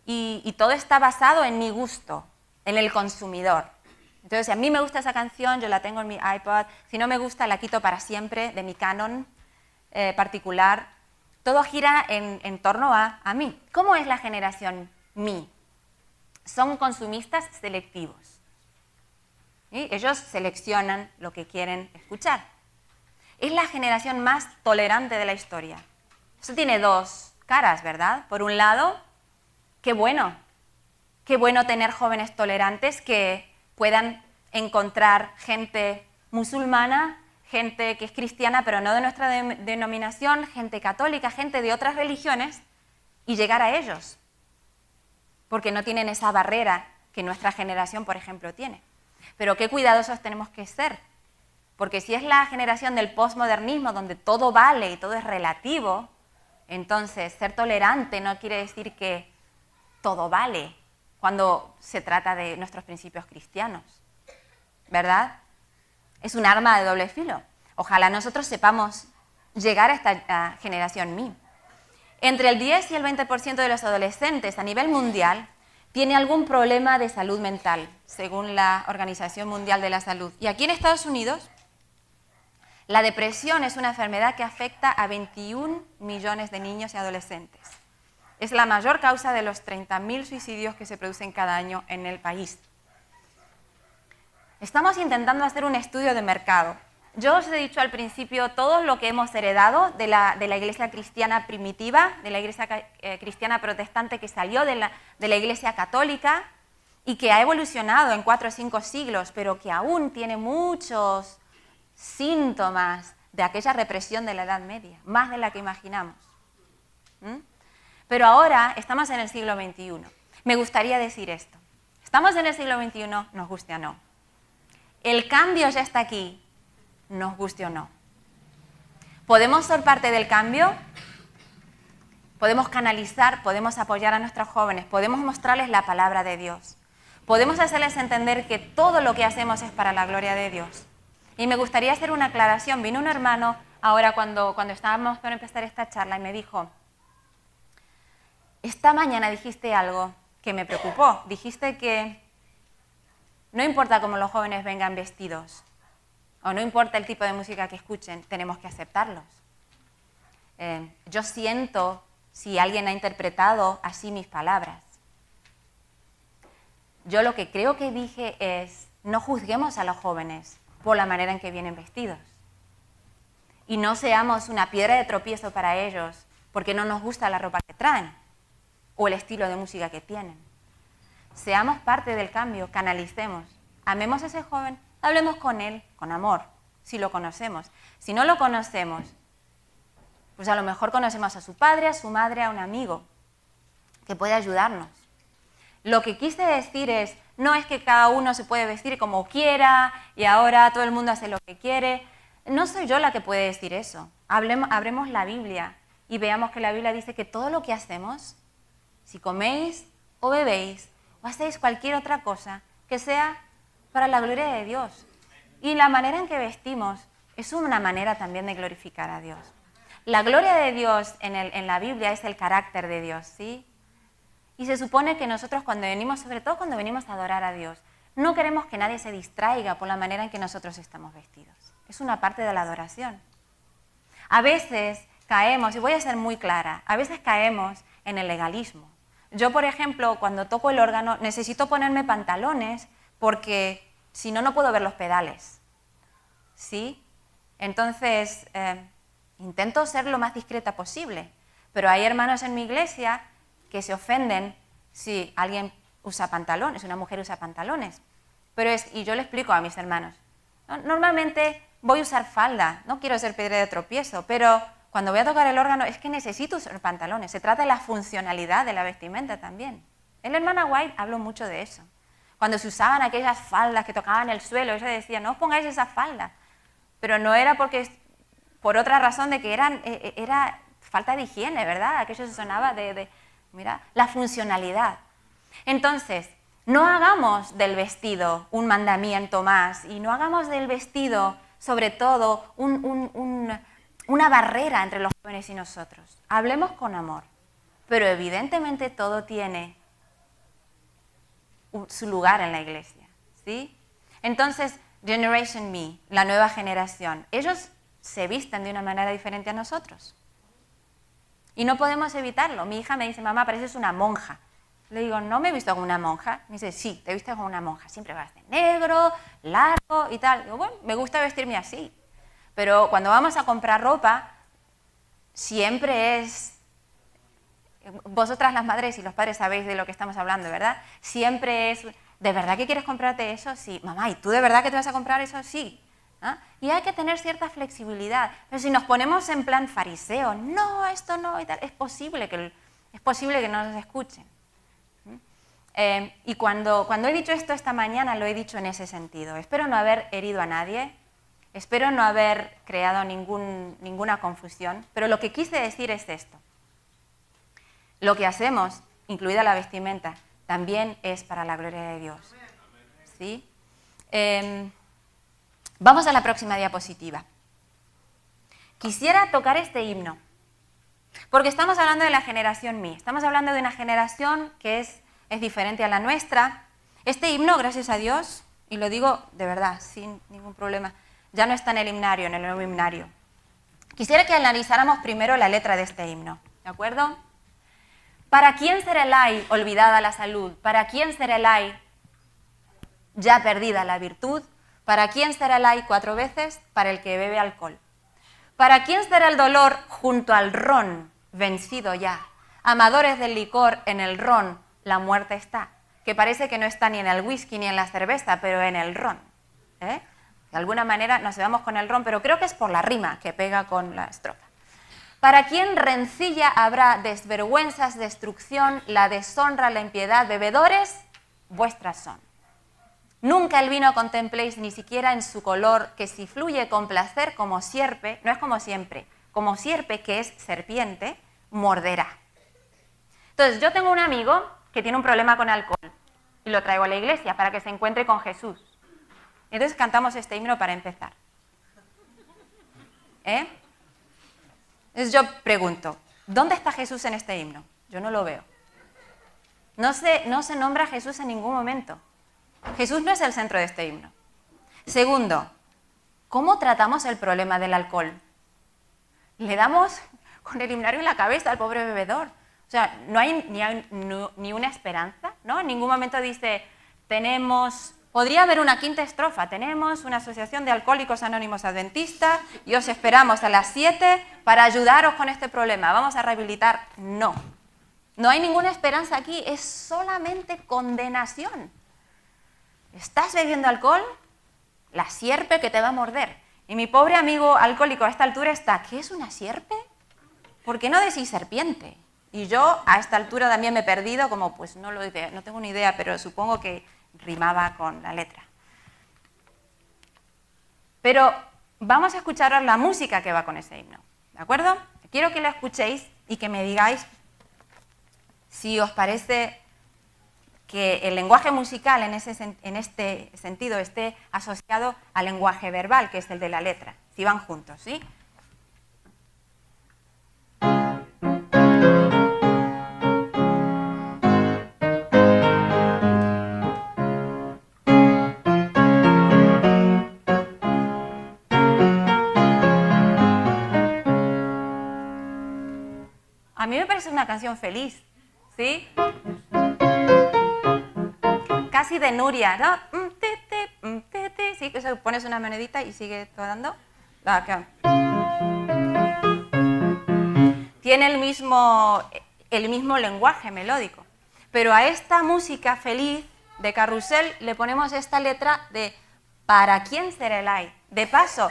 Y todo está basado en mi gusto, en el consumidor. Entonces, si a mí me gusta esa canción, yo la tengo en mi iPod. Si no me gusta, la quito para siempre de mi canon particular. Todo gira en torno a mí. ¿Cómo es la generación Mi? Son consumistas selectivos. ¿Sí? Ellos seleccionan lo que quieren escuchar. Es la generación más tolerante de la historia. Eso tiene dos caras, ¿verdad? Por un lado, qué bueno tener jóvenes tolerantes que puedan encontrar gente musulmana, gente que es cristiana, pero no de nuestra denominación, gente católica, gente de otras religiones, y llegar a ellos, porque no tienen esa barrera que nuestra generación, por ejemplo, tiene. Pero qué cuidadosos tenemos que ser, porque si es la generación del posmodernismo, donde todo vale y todo es relativo, entonces ser tolerante no quiere decir que todo vale cuando se trata de nuestros principios cristianos, ¿verdad? Es un arma de doble filo. Ojalá nosotros sepamos llegar a esta generación Mi. Entre el 10 y el 20% de los adolescentes a nivel mundial tiene algún problema de salud mental, según la Organización Mundial de la Salud. Y aquí en Estados Unidos, la depresión es una enfermedad que afecta a 21 millones de niños y adolescentes. Es la mayor causa de los 30.000 suicidios que se producen cada año en el país. Estamos intentando hacer un estudio de mercado. Yo os he dicho al principio todo lo que hemos heredado de la iglesia cristiana primitiva, de la iglesia cristiana protestante que salió de la iglesia católica y que ha evolucionado en 4 o 5 siglos, pero que aún tiene muchos síntomas de aquella represión de la Edad Media, más de la que imaginamos. Pero ahora estamos en el siglo XXI. Me gustaría decir esto. Estamos en el siglo XXI, nos guste o no. El cambio ya está aquí, nos guste o no. ¿Podemos ser parte del cambio? Podemos canalizar, podemos apoyar a nuestros jóvenes, podemos mostrarles la palabra de Dios. Podemos hacerles entender que todo lo que hacemos es para la gloria de Dios. Y me gustaría hacer una aclaración. Vino un hermano ahora cuando estábamos por empezar esta charla y me dijo: esta mañana dijiste algo que me preocupó. Dijiste que no importa cómo los jóvenes vengan vestidos, o no importa el tipo de música que escuchen, tenemos que aceptarlos. Yo siento si alguien ha interpretado así mis palabras. Yo lo que creo que dije es: no juzguemos a los jóvenes por la manera en que vienen vestidos. Y no seamos una piedra de tropiezo para ellos porque no nos gusta la ropa que traen o el estilo de música que tienen. Seamos parte del cambio, canalicemos, amemos a ese joven, hablemos con él con amor, si lo conocemos. Si no lo conocemos, Pues a lo mejor conocemos a su padre, a su madre, a un amigo que puede ayudarnos. Lo que quise decir es, no es que cada uno se puede vestir como quiera y ahora todo el mundo hace lo que quiere. No soy yo la que puede decir eso. Abremos la Biblia y veamos que la Biblia dice que todo lo que hacemos, si coméis o bebéis o hacéis cualquier otra cosa, que sea para la gloria de Dios. Y la manera en que vestimos es una manera también de glorificar a Dios. La gloria de Dios en la Biblia es el carácter de Dios, ¿sí? Y se supone que nosotros cuando venimos, sobre todo cuando venimos a adorar a Dios, no queremos que nadie se distraiga por la manera en que nosotros estamos vestidos. Es una parte de la adoración. A veces caemos, y voy a ser muy clara, a veces caemos en el legalismo. Yo, por ejemplo, cuando toco el órgano, necesito ponerme pantalones porque si no, no puedo ver los pedales. ¿Sí? Entonces, intento ser lo más discreta posible. Pero hay hermanos en mi iglesia que se ofenden si alguien usa pantalones, una mujer usa pantalones. Y yo le explico a mis hermanos, ¿no? Normalmente voy a usar falda, no quiero ser piedra de tropiezo, pero cuando voy a tocar el órgano es que necesito usar pantalones. Se trata de la funcionalidad de la vestimenta también. En la hermana White habló mucho de eso. Cuando se usaban aquellas faldas que tocaban el suelo, ella decía, no os pongáis esa falda. Pero no era por otra razón de que era falta de higiene, ¿verdad? Aquello se sonaba mira, la funcionalidad. Entonces, no hagamos del vestido un mandamiento más y no hagamos del vestido, sobre todo, una barrera entre los jóvenes y nosotros. Hablemos con amor, pero evidentemente todo tiene su lugar en la iglesia, ¿sí? Entonces, Generation Me, la nueva generación, ellos se visten de una manera diferente a nosotros. Y no podemos evitarlo. Mi hija me dice, mamá, pareces una monja. Le digo, no me he visto como una monja. Me dice, sí, te vistes como una monja. Siempre vas de negro, largo y tal. Digo, bueno, me gusta vestirme así. Pero cuando vamos a comprar ropa, siempre es... Vosotras las madres y los padres sabéis de lo que estamos hablando, ¿verdad? Siempre es, ¿de verdad que quieres comprarte eso? Sí. Mamá, ¿y tú de verdad que te vas a comprar eso? Sí. ¿Ah? Y hay que tener cierta flexibilidad. Pero si nos ponemos en plan fariseo, no, esto no, y tal, es posible que no nos escuchen. Y cuando he dicho esto esta mañana, lo he dicho en ese sentido. Espero no haber herido a nadie, espero no haber creado ninguna confusión, pero lo que quise decir es esto. Lo que hacemos, incluida la vestimenta, también es para la gloria de Dios. ¿Sí? Vamos a la próxima diapositiva. Quisiera tocar este himno, porque estamos hablando de la generación Mi, estamos hablando de una generación que es diferente a la nuestra. Este himno, gracias a Dios, y lo digo de verdad, sin ningún problema, ya no está en el himnario, en el nuevo himnario. Quisiera que analizáramos primero la letra de este himno, ¿de acuerdo? ¿Para quién será el ay olvidada la salud? ¿Para quién será el ay ya perdida la virtud? ¿Para quién será el ay 4 veces? Para el que bebe alcohol. ¿Para quién será el dolor junto al ron vencido ya? Amadores del licor, en el ron la muerte está, que parece que no está ni en el whisky ni en la cerveza, pero en el ron. De alguna manera nos llevamos con el ron, pero creo que es por la rima que pega con la estrofa. ¿Para quién rencilla habrá desvergüenzas, destrucción, la deshonra, la impiedad? Bebedores, vuestras son. Nunca el vino contempléis ni siquiera en su color, que si fluye con placer como sierpe, no es como siempre, como sierpe que es serpiente, morderá. Entonces yo tengo un amigo que tiene un problema con alcohol y lo traigo a la iglesia para que se encuentre con Jesús. Entonces cantamos este himno para empezar. Entonces yo pregunto, ¿dónde está Jesús en este himno? Yo no lo veo. No se nombra a Jesús en ningún momento. Jesús no es el centro de este himno. Segundo, ¿cómo tratamos el problema del alcohol? Le damos con el himnario en la cabeza al pobre bebedor. O sea, no hay ni una esperanza, ¿no? En ningún momento dice, podría haber una quinta estrofa, tenemos una asociación de alcohólicos anónimos adventistas y os esperamos a las 7 para ayudaros con este problema, vamos a rehabilitar. No, no hay ninguna esperanza aquí, es solamente condenación. ¿Estás bebiendo alcohol? La sierpe que te va a morder. Y mi pobre amigo alcohólico a esta altura está, ¿qué es una sierpe? ¿por qué no decís serpiente? Y yo a esta altura también me he perdido, como pues no tengo ni idea, pero supongo que rimaba con la letra. Pero vamos a escuchar ahora la música que va con ese himno, ¿de acuerdo? Quiero que la escuchéis y que me digáis si os parece que el lenguaje musical en este sentido esté asociado al lenguaje verbal, que es el de la letra, si van juntos, ¿sí? A mí me parece una canción feliz, ¿sí? Casi de Nuria, ¿no? Sí, que pones una monedita y sigue tocando. Tiene el mismo lenguaje melódico. Pero a esta música feliz de Carrusel le ponemos esta letra de ¿para quién será el ay? De paso,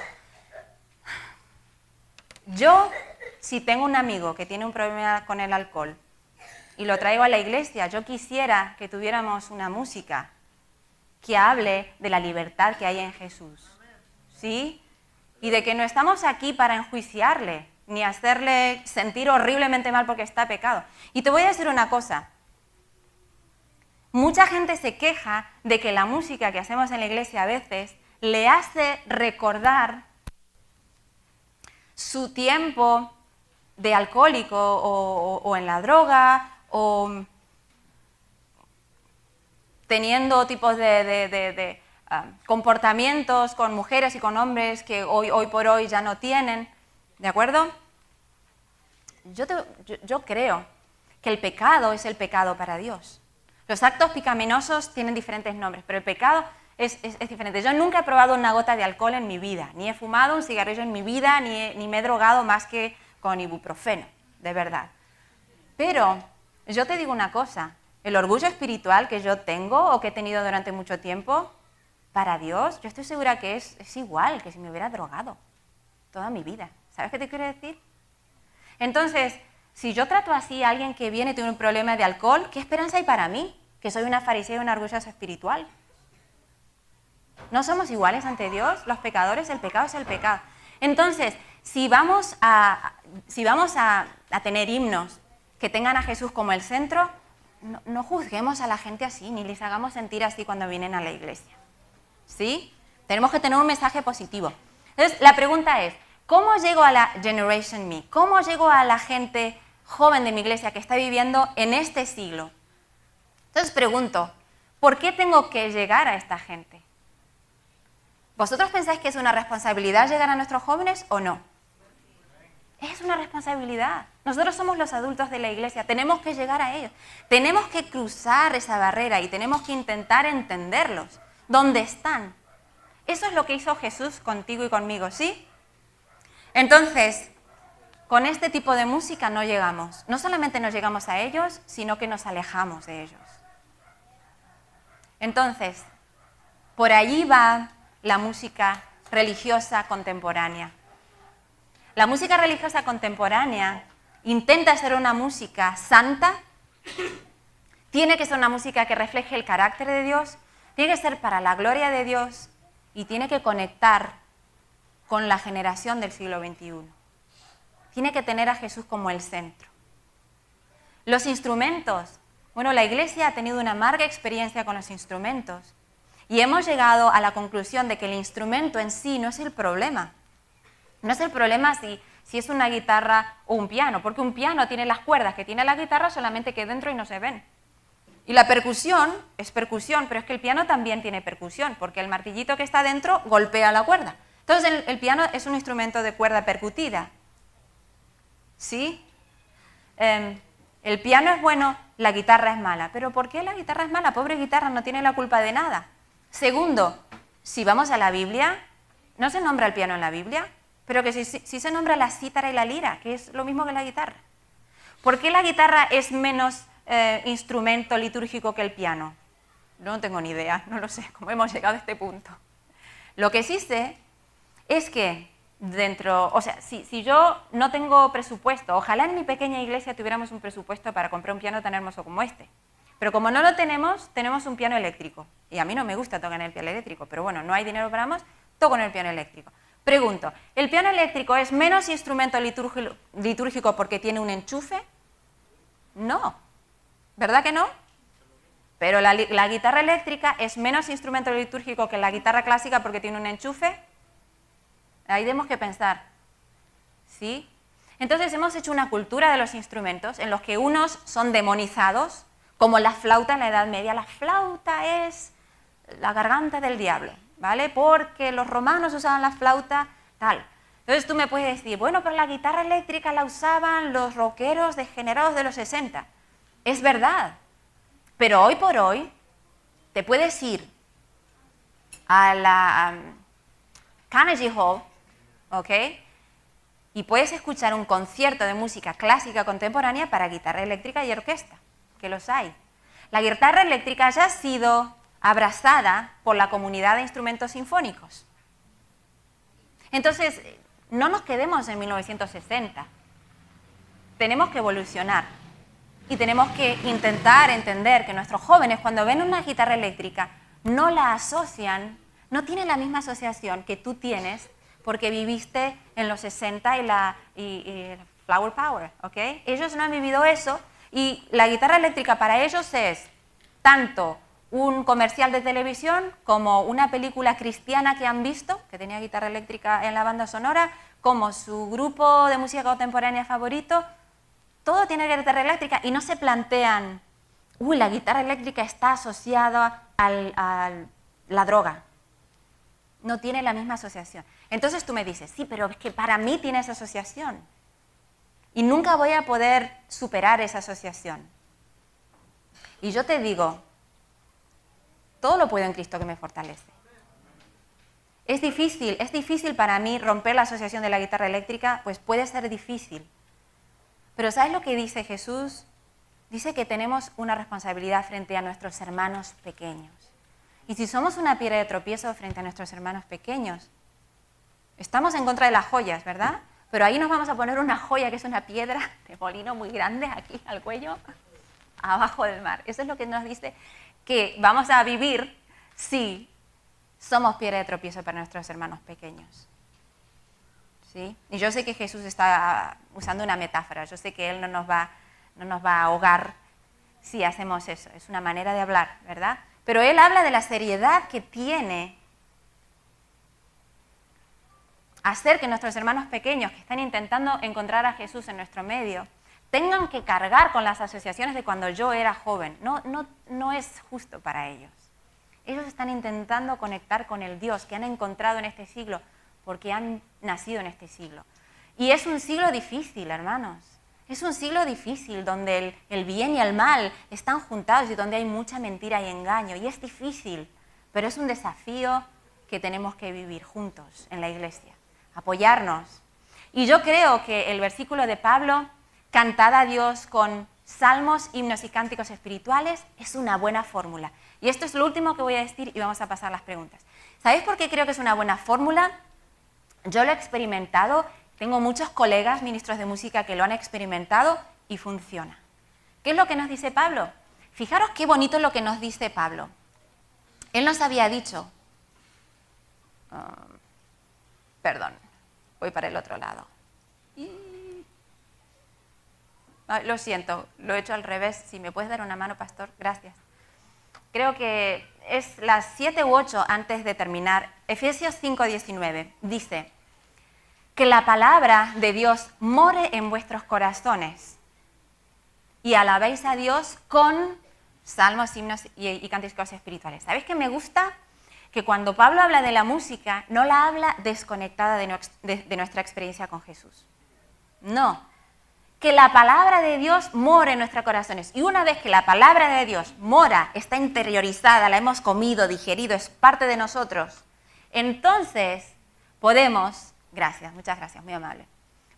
yo, si tengo un amigo que tiene un problema con el alcohol y lo traigo a la iglesia, yo quisiera que tuviéramos una música que hable de la libertad que hay en Jesús, ¿sí? Y de que no estamos aquí para enjuiciarle, ni hacerle sentir horriblemente mal porque está pecado. Y te voy a decir una cosa, mucha gente se queja de que la música que hacemos en la iglesia a veces le hace recordar su tiempo de alcohólico o en la droga o teniendo tipos de comportamientos con mujeres y con hombres que hoy por hoy ya no tienen, ¿de acuerdo? Yo creo que el pecado es el pecado para Dios. Los actos pecaminosos tienen diferentes nombres, pero el pecado es diferente. Yo nunca he probado una gota de alcohol en mi vida, ni he fumado un cigarrillo en mi vida, ni me he drogado más que con ibuprofeno, de verdad. Pero yo te digo una cosa, el orgullo espiritual que yo tengo o que he tenido durante mucho tiempo, para Dios, yo estoy segura que es igual que si me hubiera drogado toda mi vida. ¿Sabes qué te quiero decir? Entonces, si yo trato así a alguien que viene y tiene un problema de alcohol, ¿qué esperanza hay para mí? Que soy una farisea y una orgullosa espiritual. ¿No somos iguales ante Dios? Los pecadores, el pecado es el pecado. Entonces, si vamos a tener himnos que tengan a Jesús como el centro, no juzguemos a la gente así, ni les hagamos sentir así cuando vienen a la iglesia. ¿Sí? Tenemos que tener un mensaje positivo. Entonces, la pregunta es, ¿cómo llego a la Generation Me? ¿Cómo llego a la gente joven de mi iglesia que está viviendo en este siglo? Entonces pregunto, ¿por qué tengo que llegar a esta gente? ¿Vosotros pensáis que es una responsabilidad llegar a nuestros jóvenes o no? Es una responsabilidad. Nosotros somos los adultos de la iglesia, tenemos que llegar a ellos. Tenemos que cruzar esa barrera y tenemos que intentar entenderlos. ¿Dónde están? Eso es lo que hizo Jesús contigo y conmigo, ¿sí? Entonces, con este tipo de música no llegamos. No solamente no llegamos a ellos, sino que nos alejamos de ellos. Entonces, por allí va la música religiosa contemporánea. La música religiosa contemporánea intenta ser una música santa, tiene que ser una música que refleje el carácter de Dios, tiene que ser para la gloria de Dios y tiene que conectar con la generación del siglo XXI. Tiene que tener a Jesús como el centro. Los instrumentos, bueno, la iglesia ha tenido una amarga experiencia con los instrumentos y hemos llegado a la conclusión de que el instrumento en sí no es el problema. No es el problema si es una guitarra o un piano, porque un piano tiene las cuerdas que tiene la guitarra solamente que dentro y no se ven. Y la percusión es percusión, pero es que el piano también tiene percusión, porque el martillito que está dentro golpea la cuerda. Entonces el piano es un instrumento de cuerda percutida. ¿Sí? El piano es bueno, la guitarra es mala. ¿Pero por qué la guitarra es mala? Pobre guitarra, no tiene la culpa de nada. Segundo, si vamos a la Biblia, no se nombra el piano en la Biblia, pero que sí se nombra la cítara y la lira, que es lo mismo que la guitarra. ¿Por qué la guitarra es menos instrumento litúrgico que el piano? No tengo ni idea, no lo sé, cómo hemos llegado a este punto. Lo que sí sé es que o sea, si yo no tengo presupuesto, ojalá en mi pequeña iglesia tuviéramos un presupuesto para comprar un piano tan hermoso como este. Pero como no lo tenemos, tenemos un piano eléctrico. Y a mí no me gusta tocar en el piano eléctrico, pero bueno, no hay dinero para más, toco en el piano eléctrico. Pregunto, ¿el piano eléctrico es menos instrumento litúrgico porque tiene un enchufe? No. ¿Verdad que no? Pero la guitarra eléctrica es menos instrumento litúrgico que la guitarra clásica porque tiene un enchufe. Ahí tenemos que pensar. ¿Sí? Entonces hemos hecho una cultura de los instrumentos en los que unos son demonizados, como la flauta en la Edad Media. La flauta es la garganta del diablo, ¿vale? Porque los romanos usaban la flauta, tal. Entonces tú me puedes decir, bueno, pero la guitarra eléctrica la usaban los rockeros degenerados de los 60. Es verdad, pero hoy por hoy te puedes ir a la Carnegie Hall, ¿ok? Y puedes escuchar un concierto de música clásica contemporánea para guitarra eléctrica y orquesta, que los hay. La guitarra eléctrica ya ha sido abrazada por la comunidad de instrumentos sinfónicos. Entonces, no nos quedemos en 1960. Tenemos que evolucionar y tenemos que intentar entender que nuestros jóvenes, cuando ven una guitarra eléctrica, no la asocian, no tienen la misma asociación que tú tienes porque viviste en los 60 y Flower Power, ¿ok? Ellos no han vivido eso y la guitarra eléctrica para ellos es tanto un comercial de televisión como una película cristiana que han visto, que tenía guitarra eléctrica en la banda sonora, como su grupo de música contemporánea favorito. Todo tiene guitarra eléctrica y no se plantean, uy, la guitarra eléctrica está asociada a la droga. No tiene la misma asociación. Entonces tú me dices, sí, pero es que para mí tiene esa asociación. Y nunca voy a poder superar esa asociación. Y yo te digo, todo lo puedo en Cristo que me fortalece. Es difícil para mí romper la asociación de la guitarra eléctrica, pues puede ser difícil. Pero ¿sabes lo que dice Jesús? Dice que tenemos una responsabilidad frente a nuestros hermanos pequeños. Y si somos una piedra de tropiezo frente a nuestros hermanos pequeños, estamos en contra de las joyas, ¿verdad? Pero ahí nos vamos a poner una joya que es una piedra de molino muy grande aquí al cuello, abajo del mar. Eso es lo que nos dice que vamos a vivir si somos piedra de tropiezo para nuestros hermanos pequeños. ¿Sí? Y yo sé que Jesús está usando una metáfora, yo sé que Él no nos va a ahogar si hacemos eso, es una manera de hablar, ¿verdad? Pero Él habla de la seriedad que tiene hacer que nuestros hermanos pequeños que están intentando encontrar a Jesús en nuestro medio tengan que cargar con las asociaciones de cuando yo era joven. No es justo para ellos. Ellos están intentando conectar con el Dios que han encontrado en este siglo porque han nacido en este siglo. Y es un siglo difícil, hermanos. Es un siglo difícil donde el bien y el mal están juntados y donde hay mucha mentira y engaño. Y es difícil, pero es un desafío que tenemos que vivir juntos en la iglesia. Apoyarnos. Y yo creo que el versículo de Pablo, cantad a Dios con salmos, himnos y cánticos espirituales, es una buena fórmula. Y esto es lo último que voy a decir y vamos a pasar a las preguntas. ¿Sabéis por qué creo que es una buena fórmula? Yo lo he experimentado, tengo muchos colegas ministros de música que lo han experimentado y funciona. ¿Qué es lo que nos dice Pablo? Fijaros qué bonito es lo que nos dice Pablo. Él nos había dicho, perdón, voy para el otro lado. Lo siento, lo he hecho al revés. Si me puedes dar una mano, pastor, gracias. Creo que es las 7 u 8 antes de terminar. Efesios 5:19 dice que la palabra de Dios more en vuestros corazones y alabéis a Dios con salmos, himnos y cánticos espirituales. ¿Sabéis qué me gusta? Que cuando Pablo habla de la música, no la habla desconectada de nuestra experiencia con Jesús. No. Que la palabra de Dios mora en nuestros corazones. Y una vez que la palabra de Dios mora, está interiorizada, la hemos comido, digerido, es parte de nosotros, entonces podemos, gracias, muchas gracias, muy amable,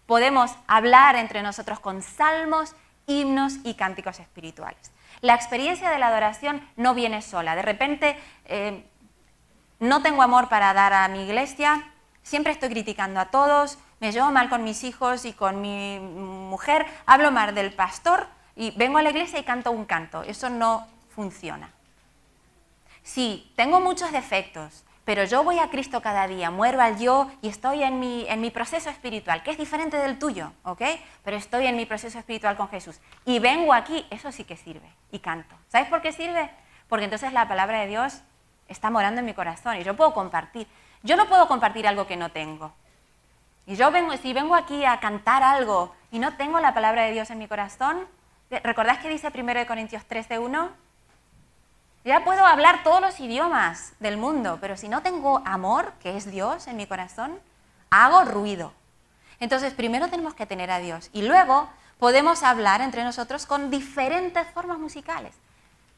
podemos hablar entre nosotros con salmos, himnos y cánticos espirituales. La experiencia de la adoración no viene sola. De repente, no tengo amor para dar a mi iglesia, siempre estoy criticando a todos, me llevo mal con mis hijos y con mi mujer, hablo mal del pastor y vengo a la iglesia y canto un canto. Eso no funciona. Sí, tengo muchos defectos, pero yo voy a Cristo cada día, muero al yo y estoy en mi proceso espiritual, que es diferente del tuyo, ¿ok? Pero estoy en mi proceso espiritual con Jesús. Y vengo aquí, eso sí que sirve, y canto. ¿Sabes por qué sirve? Porque entonces la palabra de Dios está morando en mi corazón y yo puedo compartir. Yo no puedo compartir algo que no tengo. Y si vengo aquí a cantar algo y no tengo la palabra de Dios en mi corazón, ¿recordás que dice 1 Corintios 13:1? Ya puedo hablar todos los idiomas del mundo, pero si no tengo amor, que es Dios en mi corazón, hago ruido. Entonces, primero tenemos que tener a Dios y luego podemos hablar entre nosotros con diferentes formas musicales.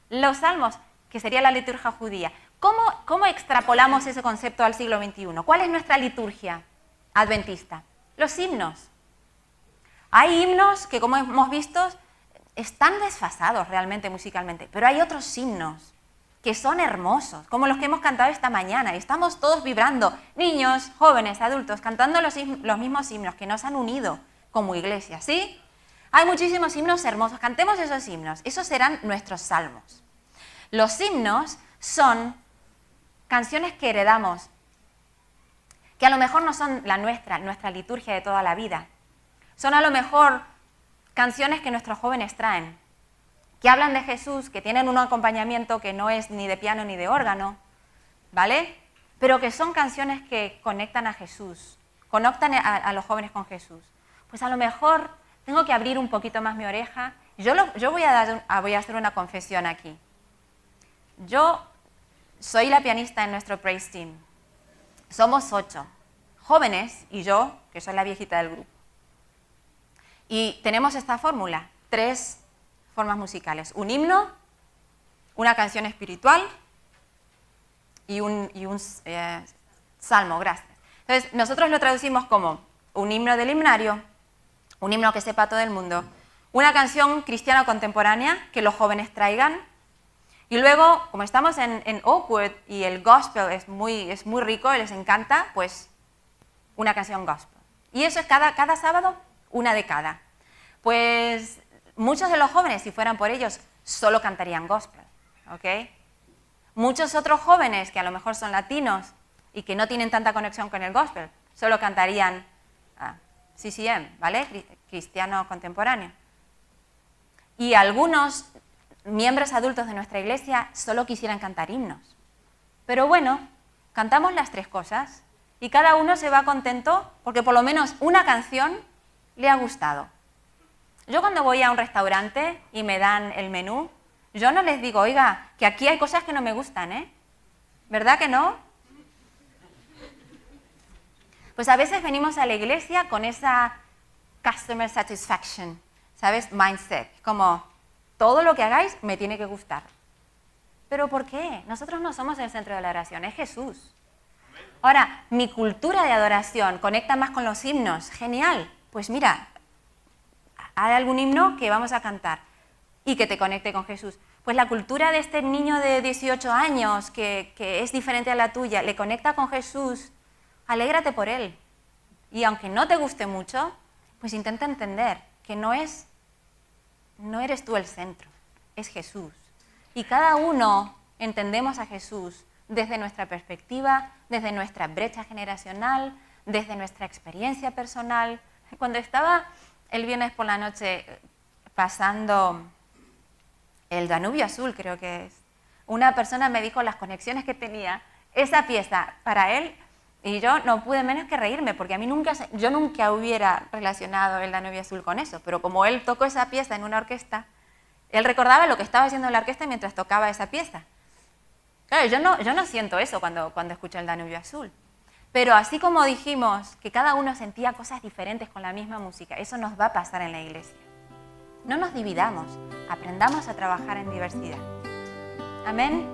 Los salmos, que sería la liturgia judía. ¿Cómo extrapolamos ese concepto al siglo XXI? ¿Cuál es nuestra liturgia adventista? Los himnos. Hay himnos que, como hemos visto, están desfasados realmente musicalmente, pero hay otros himnos que son hermosos, como los que hemos cantado esta mañana. Estamos todos vibrando, niños, jóvenes, adultos, cantando los mismos himnos que nos han unido como iglesia, ¿sí? Hay muchísimos himnos hermosos, cantemos esos himnos, esos serán nuestros salmos. Los himnos son canciones que heredamos, que a lo mejor no son nuestra liturgia de toda la vida. Son a lo mejor canciones que nuestros jóvenes traen, que hablan de Jesús, que tienen un acompañamiento que no es ni de piano ni de órgano, ¿vale? Pero que son canciones que conectan a Jesús, conectan a los jóvenes con Jesús. Pues a lo mejor tengo que abrir un poquito más mi oreja. Yo voy a hacer una confesión aquí. Yo soy la pianista en nuestro Praise Team. Somos 8 jóvenes y yo, que soy la viejita del grupo. Y tenemos esta fórmula, 3 formas musicales. Un himno, una canción espiritual y un salmo, gracias. Entonces, nosotros lo traducimos como un himno del himnario, un himno que sepa todo el mundo, una canción cristiana contemporánea que los jóvenes traigan, y luego, como estamos en Oakwood y el gospel es muy rico, les encanta, pues una canción gospel. Y eso es cada sábado, una de cada. Pues muchos de los jóvenes, si fueran por ellos, solo cantarían gospel, ¿ok? Muchos otros jóvenes, que a lo mejor son latinos y que no tienen tanta conexión con el gospel, solo cantarían CCM, ¿vale? Cristiano contemporáneo. Y algunos miembros adultos de nuestra iglesia solo quisieran cantar himnos. Pero bueno, cantamos las 3 cosas y cada uno se va contento porque por lo menos una canción le ha gustado. Yo cuando voy a un restaurante y me dan el menú, yo no les digo, oiga, que aquí hay cosas que no me gustan, ¿eh? ¿Verdad que no? Pues a veces venimos a la iglesia con esa customer satisfaction, ¿sabes? Mindset, como todo lo que hagáis me tiene que gustar. ¿Pero por qué? Nosotros no somos el centro de la oración, es Jesús. Ahora, mi cultura de adoración conecta más con los himnos, genial. Pues mira, hay algún himno que vamos a cantar y que te conecte con Jesús. Pues la cultura de este niño de 18 años, que es diferente a la tuya, le conecta con Jesús, alégrate por él. Y aunque no te guste mucho, pues intenta entender que no eres tú el centro, es Jesús. Y cada uno entendemos a Jesús desde nuestra perspectiva, desde nuestra brecha generacional, desde nuestra experiencia personal. Cuando estaba el viernes por la noche pasando el Danubio Azul, creo que es, una persona me dijo las conexiones que tenía esa pieza para él y yo no pude menos que reírme porque yo nunca hubiera relacionado el Danubio Azul con eso, pero como él tocó esa pieza en una orquesta, él recordaba lo que estaba haciendo la orquesta mientras tocaba esa pieza. Claro, yo no siento eso cuando escucho el Danubio Azul. Pero así como dijimos que cada uno sentía cosas diferentes con la misma música, eso nos va a pasar en la iglesia. No nos dividamos, aprendamos a trabajar en diversidad. Amén.